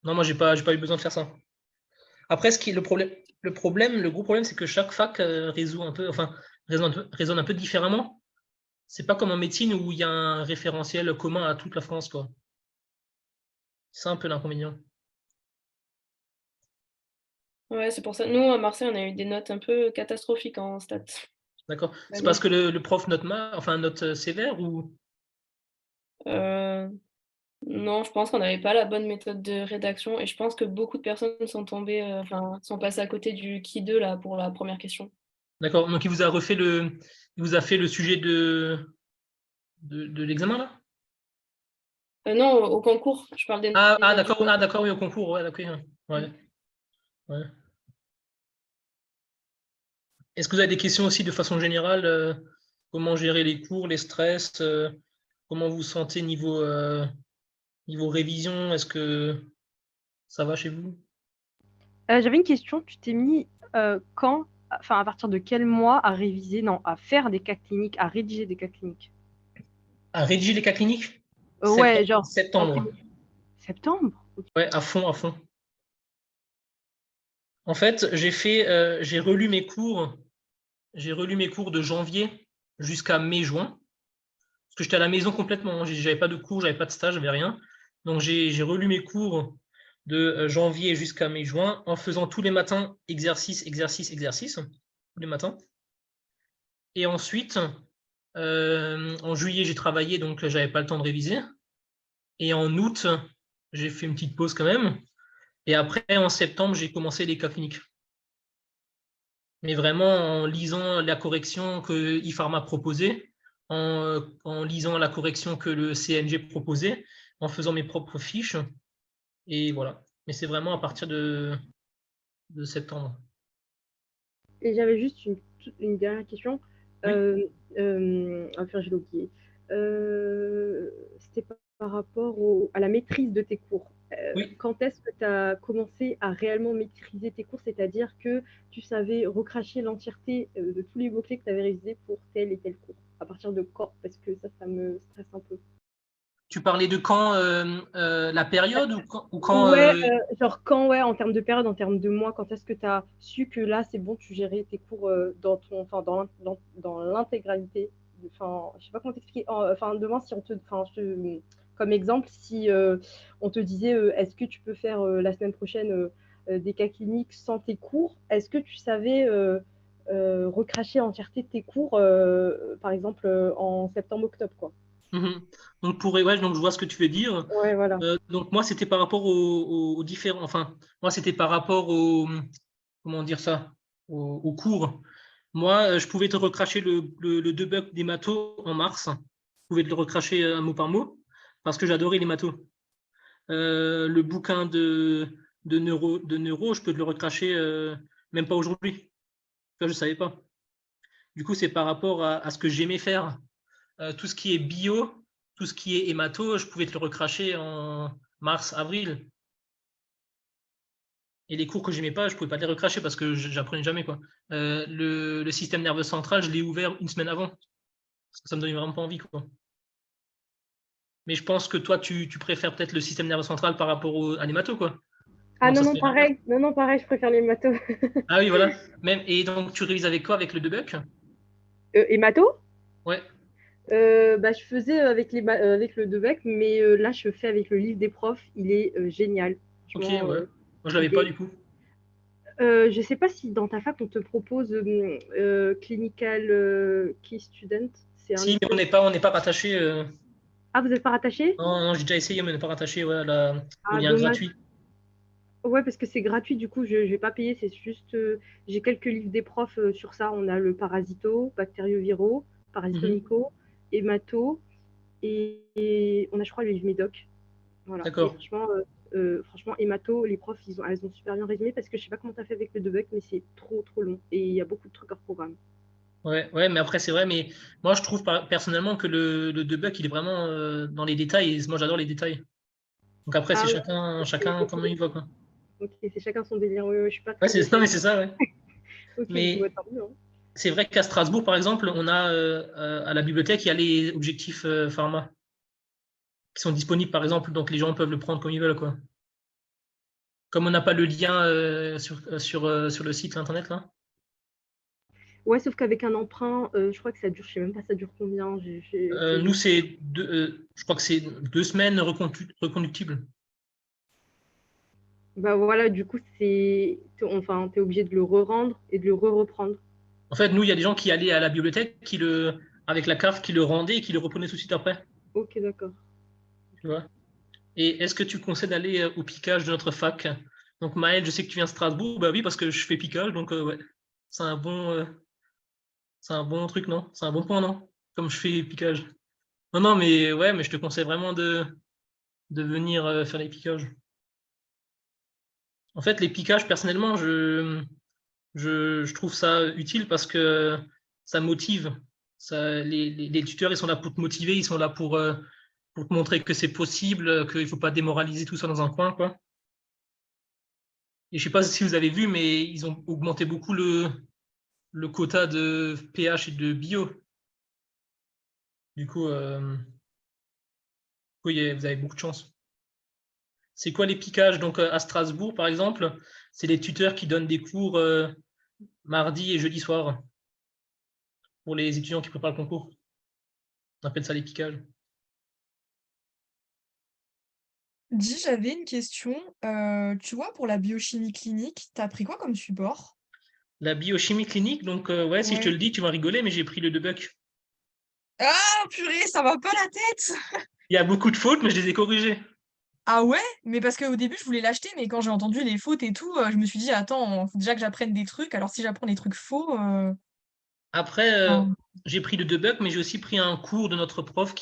moi, j'ai pas eu besoin de faire ça. Après, le gros problème, c'est que chaque fac raisonne un peu différemment. C'est pas comme en médecine où il y a un référentiel commun à toute la France, quoi. C'est un peu l'inconvénient. Ouais, c'est pour ça. Nous, à Marseille, on a eu des notes un peu catastrophiques en stats. D'accord. C'est Allez. parce que le prof note sévère ou Non, je pense qu'on n'avait pas la bonne méthode de rédaction et je pense que beaucoup de personnes sont tombées, sont passées à côté du qui 2 là pour la première question. d'accord. Donc il vous a fait le sujet de l'examen là? Non, au concours, je parle des Ah, notes du d'accord, concours. d'accord, oui, au concours, ouais, d'accord. Ouais, ouais. Est-ce que vous avez des questions aussi de façon générale, comment gérer les cours, les stress, comment vous vous sentez niveau révision? Est-ce que ça va chez vous? J'avais une question. Tu t'es mis quand, enfin à partir de quel mois à réviser, non, à faire des cas cliniques, à rédiger des cas cliniques? À rédiger les cas cliniques? Ouais, genre en Septembre. septembre. Ouais, à fond, à fond. En fait, j'ai relu mes cours. J'ai relu mes cours de janvier jusqu'à mai-juin. Parce que j'étais à la maison complètement. J'avais pas de cours, j'avais pas de stage, j'avais rien. Donc j'ai relu mes cours de janvier jusqu'à mai-juin en faisant tous les matins exercice, exercice, exercice. Tous les matins. Et ensuite, en juillet, j'ai travaillé, donc j'avais pas le temps de réviser. Et en août, j'ai fait une petite pause quand même. Et après, en septembre, j'ai commencé les cas cliniques. Mais vraiment en lisant la correction que IFARMA proposait, en lisant la correction que le CNG proposait, en faisant mes propres fiches. Et voilà. Mais c'est vraiment à partir de septembre. Et j'avais juste une dernière question. Oui. Enfin, j'ai oublié. C'était par rapport à la maîtrise de tes cours. Oui. Quand est-ce que tu as commencé à réellement maîtriser tes cours, c'est-à-dire que tu savais recracher l'entièreté de tous les mots-clés que tu avais révisés pour tel et tel cours? À partir de quand? Parce que ça me stresse un peu. Tu parlais de quand la période ou quand Ouais, genre quand, ouais, en termes de période, en termes de mois, quand est-ce que tu as su que là, c'est bon, tu gérais tes cours dans l'intégralité? Enfin, je sais pas comment t'expliquer. Enfin, demain, si on te, enfin, comme exemple, si on te disait, est-ce que tu peux faire la semaine prochaine des cas cliniques sans tes cours, est-ce que tu savais recracher l'entièreté de tes cours, par exemple, en septembre-octobre, quoi? Donc, donc je vois ce que tu veux dire. Ouais, voilà. Donc moi, c'était par rapport aux différents. Enfin, moi, c'était par rapport au. Comment dire ça? Aux cours. Moi, je pouvais te recracher le debug des mathos en mars. Je pouvais te le recracher mot par mot parce que j'adorais les mathos. Le bouquin de neuro, je peux te le recracher même pas aujourd'hui. Je ne savais pas. Du coup, c'est par rapport à ce que j'aimais faire. Tout ce qui est bio, tout ce qui est hémato, je pouvais te le recracher en mars, avril. Et les cours que j'aimais pas, je pouvais pas les recracher parce que j'apprenais jamais, quoi. Le système nerveux central, je l'ai ouvert une semaine avant. Parce que ça me donnait vraiment pas envie, quoi. Mais je pense que toi, tu préfères peut-être le système nerveux central par rapport à l'hémato, quoi. Ah Non, non, ça non, serait l'inverse. pareil. Non, non, pareil, je préfère les maths. Ah oui, voilà. Et donc, tu révises avec quoi? Avec le debug? Et maths? Ouais. Bah, je faisais avec le Debec, mais là, je fais avec le livre des profs. Il est génial. Ok, Franchement, ouais. Moi, je l'avais il pas, est... du coup. Je sais pas si dans ta fac, on te propose Clinical Key Student. C'est un Si, mais espèce... on n'est pas rattaché. Ah, vous n'êtes pas rattaché? Non, non, j'ai déjà essayé, mais on n'est pas rattaché ouais, au Ah, lien dommage. gratuit. Ouais, parce que c'est gratuit, du coup, je vais pas payer. C'est juste, j'ai quelques livres des profs sur ça. On a le parasito, bactérioviro, parasitomico, hémato, et on a, je crois, le livre médoc. Voilà. Et D'accord. franchement, hémato, les profs, elles ont super bien résumé parce que je sais pas comment tu as fait avec le debug, mais c'est trop, trop long. Et il y a beaucoup de trucs hors programme. Ouais, ouais, mais après, c'est vrai, mais moi, je trouve personnellement que le debug, il est vraiment dans les détails, et moi, j'adore les détails. Donc après, c'est Ah ouais, chacun comment il voit, quoi. ok, c'est chacun son délire. Oui, oui, je suis pas Ouais, très non, mais détaillée. c'est ça, ouais. Ok, Mais ouais, tant mieux, hein. c'est vrai qu'à Strasbourg, par exemple, on a à la bibliothèque, il y a les objectifs pharma. qui sont disponibles, par exemple, donc les gens peuvent le prendre comme ils veulent, quoi. Comme on n'a pas le lien sur le site internet, là. Ouais, sauf qu'avec un emprunt, je crois que ça dure, je sais même pas ça dure combien. Nous, je crois que c'est 2 semaines reconductibles. Bah voilà, du coup, enfin, t'es obligé de le re-rendre et de le re-reprendre. En fait, nous, il y a des gens qui allaient à la bibliothèque, avec la carte, qui le rendaient et qui le reprenaient tout de suite après. Ok, d'accord. Tu vois. Et est-ce que tu conseilles d'aller au piquage de notre fac? Donc, Maël, je sais que tu viens de Strasbourg. Bah oui, parce que je fais piquage, donc ouais. C'est un bon truc, non? C'est un bon point, non? Comme je fais piquage. Non, non, mais ouais, mais je te conseille vraiment de venir faire les piquages. En fait, les piquages, personnellement, je trouve ça utile parce que ça motive. Les tuteurs, ils sont là pour te motiver, ils sont là pour te montrer que c'est possible, qu'il ne faut pas démoraliser tout ça dans un coin, quoi. Et je ne sais pas si vous avez vu, mais ils ont augmenté beaucoup le quota de pH et de bio. Du coup, oui, vous avez beaucoup de chance. C'est quoi les piquages? Donc, à Strasbourg, par exemple, c'est les tuteurs qui donnent des cours mardi et jeudi soir pour les étudiants qui préparent le concours. On appelle ça les piquages. Dis, j'avais une question. Tu vois, pour la biochimie clinique, t'as pris quoi comme support? La biochimie clinique, donc ouais, si je te Ouais. le dis, tu vas rigoler, mais j'ai pris le Debuck. Ah, purée, ça va pas la tête! Il y a beaucoup de fautes, mais je les ai corrigées. Ah ouais? Mais parce qu'au début, je voulais l'acheter, mais quand j'ai entendu les fautes et tout, je me suis dit, attends, faut déjà que j'apprenne des trucs. Alors si j'apprends des trucs faux, Après, enfin, j'ai pris le Debuck, mais j'ai aussi pris un cours de notre prof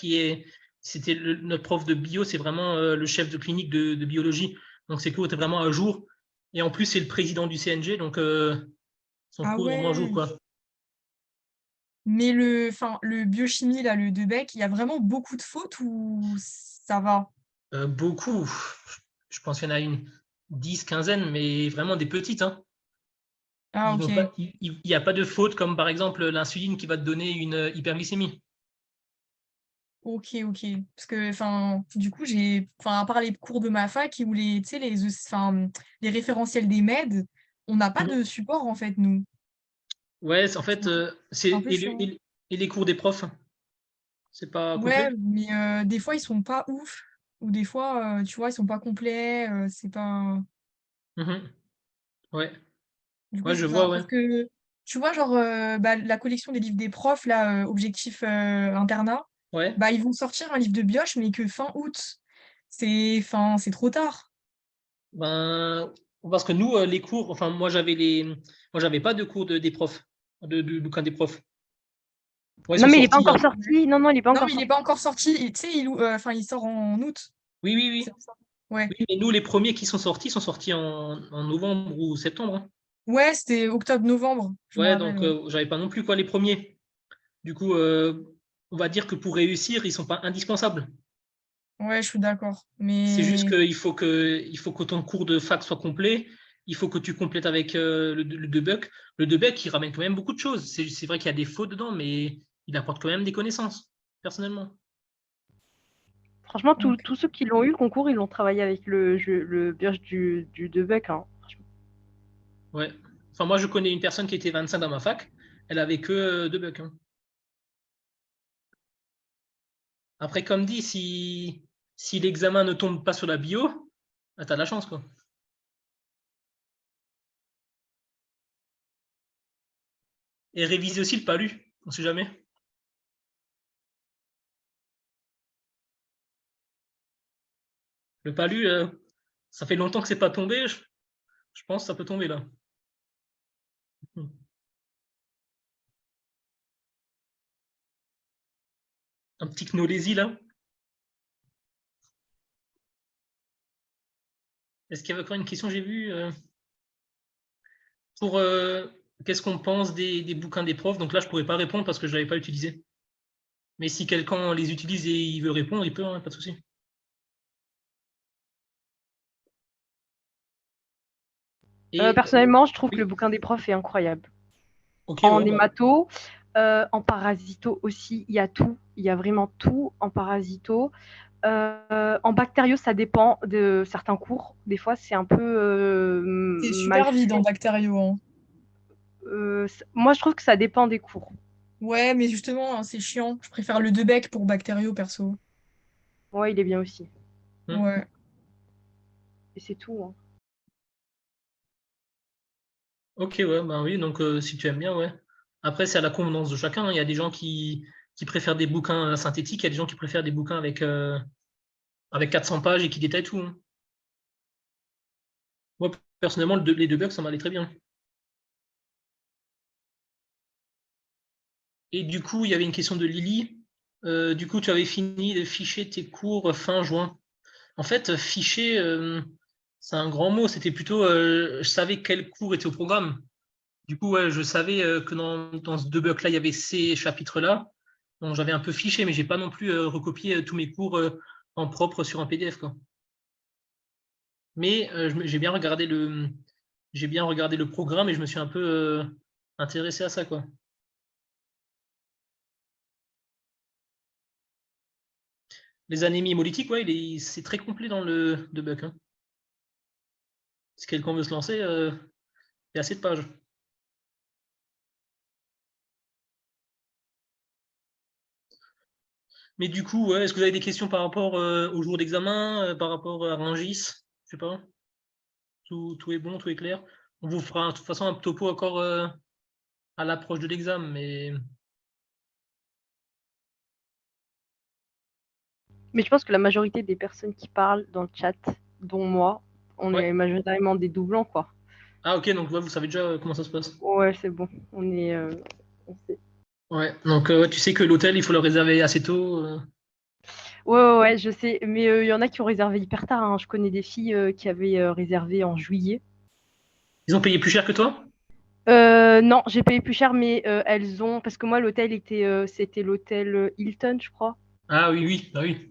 c'était notre prof de bio, c'est vraiment le chef de clinique de biologie. Donc ses cours étaient vraiment à jour. Et en plus, c'est le président du CNG, donc son ah cours est vraiment à jour, ouais. quoi. Mais le biochimie, là, le Debec, il y a vraiment beaucoup de fautes ou ça va? Beaucoup. Je pense qu'il y en a une 10, 15, mais vraiment des petites, hein. Ah ok. Il n'y a pas de faute comme par exemple l'insuline qui va te donner une hyperglycémie. Ok, ok. Parce que, enfin, du coup, à part les cours de ma fac ou tu sais, les référentiels des MED, on n'a pas Mhm. de support, en fait, nous. Ouais, en fait, C'est un peu chiant. et les cours des profs, c'est pas Ouais, complet? mais des fois, ils sont pas ouf. Ou des fois, tu vois, ils sont pas complets. C'est pas. Mhm. Ouais, Du coup, ouais, c'est je pour vois, ça. ouais. Parce que, tu vois, genre, la collection des livres des profs, là, objectif internat, Ouais. bah, ils vont sortir un livre de bioche, mais que fin août. C'est trop tard. Ben, parce que nous, les cours, enfin, moi, j'avais pas de cours des profs, de bouquins des profs. Ouais, ils Non, sont mais il est pas sortis, encore hein. sorti. Non, non, il est pas Non, encore mais il n'est sorti. pas encore sorti. Tu sais, il sort en août. Oui, oui, C'est oui. pour ça. Ouais. Oui, mais nous, les premiers qui sont sortis en novembre ou septembre, hein. Ouais, c'était octobre-novembre, je me Ouais, rappelle, donc ouais. j'avais pas non plus quoi les premiers. Du coup, on va dire que pour réussir, ils sont pas indispensables. Ouais, je suis d'accord. C'est juste Mais il faut que ton cours de fac soit complet. Il faut que tu complètes avec le Debuck. Le Debuck, il ramène quand même beaucoup de choses. C'est vrai qu'il y a des fautes dedans, mais il apporte quand même des connaissances, personnellement. Franchement, ok. tous ceux qui l'ont eu, le concours, ils l'ont travaillé avec le birch du Debuck, hein. Ouais. Enfin, moi, je connais une personne qui était 25 dans ma fac. Elle avait que Debuck, hein. Après, comme dit, si l'examen ne tombe pas sur la bio, bah, t'as de la chance, quoi. Et réviser aussi le palu, on sait jamais. Le palu, ça fait longtemps que c'est pas tombé. Je pense que ça peut tomber là. Un petit Knowlesi là. Est-ce qu'il y avait encore une question, j'ai vu pour qu'est-ce qu'on pense des bouquins des profs? Donc là, je pourrais pas répondre parce que je l'avais pas utilisé. Mais si quelqu'un les utilise et il veut répondre, il peut, hein, pas de souci. Et Personnellement, je trouve que le oui, bouquin des profs est incroyable. ok, En ouais, bah, hémato, En parasito aussi, il y a tout. Il y a vraiment tout en parasito. En bactério, ça dépend de certains cours. Des fois, c'est un peu C'est mal super vide en fait. bactériaux, hein. Moi, je trouve que ça dépend des cours. Ouais, mais justement, hein, c'est chiant. Je préfère le Debec pour bactériaux, perso. Ouais, il est bien aussi. Ouais. Et c'est tout, hein. Ok, ouais, ben oui, donc si tu aimes bien, ouais. Après, c'est à la convenance de chacun, hein. Il y a des gens qui préfèrent des bouquins synthétiques, il y a des gens qui préfèrent des bouquins avec 400 pages et qui détaillent tout, hein. Moi, personnellement, les deux bugs, ça m'allait très bien. Et du coup, il y avait une question de Lily. Du coup, tu avais fini de ficher tes cours fin juin. En fait, ficher, c'est un grand mot. C'était plutôt, je savais quel cours était au programme. Du coup, ouais, je savais que dans ce deux-buck-là, il y avait ces chapitres-là. Donc, j'avais un peu fiché, mais j'ai pas non plus recopié tous mes cours en propre sur un PDF, quoi. Mais j'ai bien regardé le programme et je me suis un peu intéressé à ça, quoi. Les anémies hémolytiques, ouais, c'est très complet dans le deux-buck, hein. Si quelqu'un veut se lancer, il y a assez de pages. Mais du coup, ouais, est-ce que vous avez des questions par rapport au jour d'examen, par rapport à Rungis? Je sais pas. Tout est bon, tout est clair. On vous fera de toute façon un topo encore à l'approche de l'examen, mais Mais je pense que la majorité des personnes qui parlent dans le chat, dont moi, on ouais. est majoritairement des doublons, quoi. Ah ok, donc ouais, vous savez déjà comment ça se passe. Ouais, c'est bon. On sait. Ouais, donc ouais, tu sais que l'hôtel, il faut le réserver assez tôt. Ouais, je sais. Mais il y en a qui ont réservé hyper tard, hein. Je connais des filles qui avaient réservé en juillet. Ils ont payé plus cher que toi? Non, j'ai payé plus cher, mais elles ont. Parce que moi, c'était l'hôtel Hilton, je crois. Ah oui, oui, bah oui.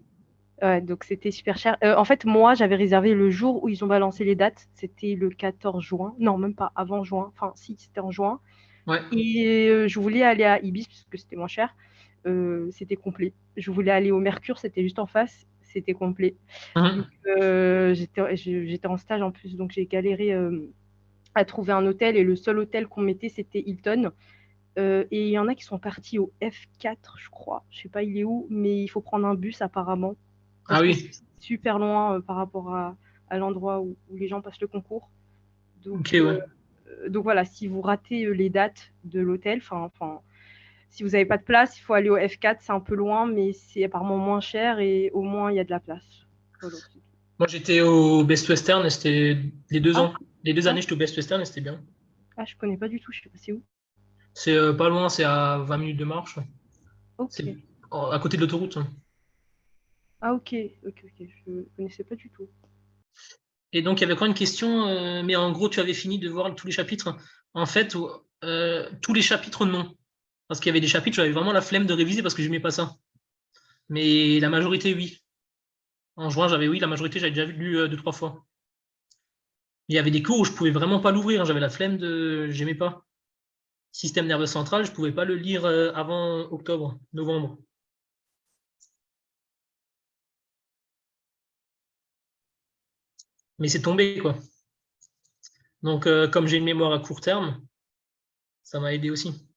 Ouais, donc c'était super cher. En fait, moi, j'avais réservé le jour où ils ont balancé les dates. C'était le 14 juin. Non, même pas avant juin. Enfin, si, c'était en juin. Ouais. Et je voulais aller à Ibis parce que c'était moins cher. C'était complet. Je voulais aller au Mercure, c'était juste en face. C'était complet. Donc, Mhm. j'étais en stage en plus, donc j'ai galéré à trouver un hôtel. Et le seul hôtel qu'on mettait, c'était Hilton. Et il y en a qui sont partis au F4, je crois. Je sais pas, il est où, mais il faut prendre un bus apparemment. Ah Parce que c'est oui, super loin par rapport à l'endroit où les gens passent le concours. ok, Donc, ouais. voilà, si vous ratez les dates de l'hôtel, si vous n'avez pas de place, il faut aller au F4, c'est un peu loin, mais c'est apparemment moins cher et au moins il y a de la place. Voilà. Moi j'étais au Best Western et c'était les deux Ah, ans. Les deux ah, années, j'étais au Best Western et c'était bien. je connais pas du tout, je sais pas c'est où. C'est pas loin, c'est à 20 minutes de marche. Ok. C'est à côté de l'autoroute, hein. Ah, ok, je connaissais pas du tout. Et donc, il y avait encore une question, mais en gros, tu avais fini de voir tous les chapitres. En fait, tous les chapitres, non. Parce qu'il y avait des chapitres, j'avais vraiment la flemme de réviser parce que je n'aimais pas ça. Mais la majorité, oui. En juin, oui, la majorité, j'avais déjà lu deux, trois fois. Il y avait des cours où je pouvais vraiment pas l'ouvrir, hein. J'avais la flemme j'aimais pas. Système nerveux central, je pouvais pas le lire avant octobre, novembre. Mais c'est tombé, quoi. Donc, comme j'ai une mémoire à court terme, ça m'a aidé aussi.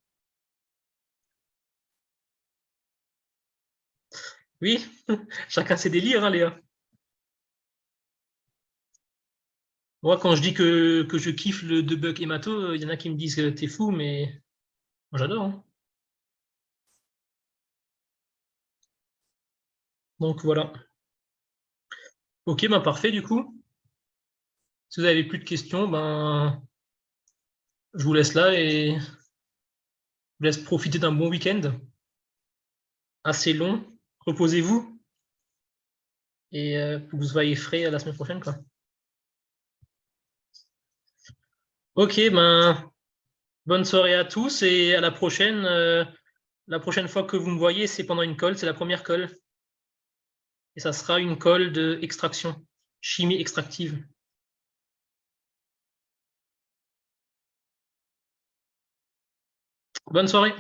Oui, chacun ses délires, hein, Léa. Moi, quand je dis que je kiffe le debug hémato, il y en a qui me disent que t'es fou, mais moi j'adore, hein. Donc voilà. Ok, ben parfait du coup. Si vous avez plus de questions, ben je vous laisse là et je vous laisse profiter d'un bon week-end assez long. Reposez-vous et que vous soyez frais la semaine prochaine, quoi. Ok, ben bonne soirée à tous et à la prochaine. La prochaine fois que vous me voyez, c'est pendant une colle, c'est la première colle. Et ça sera une colle de extraction, chimie extractive. Bonne soirée.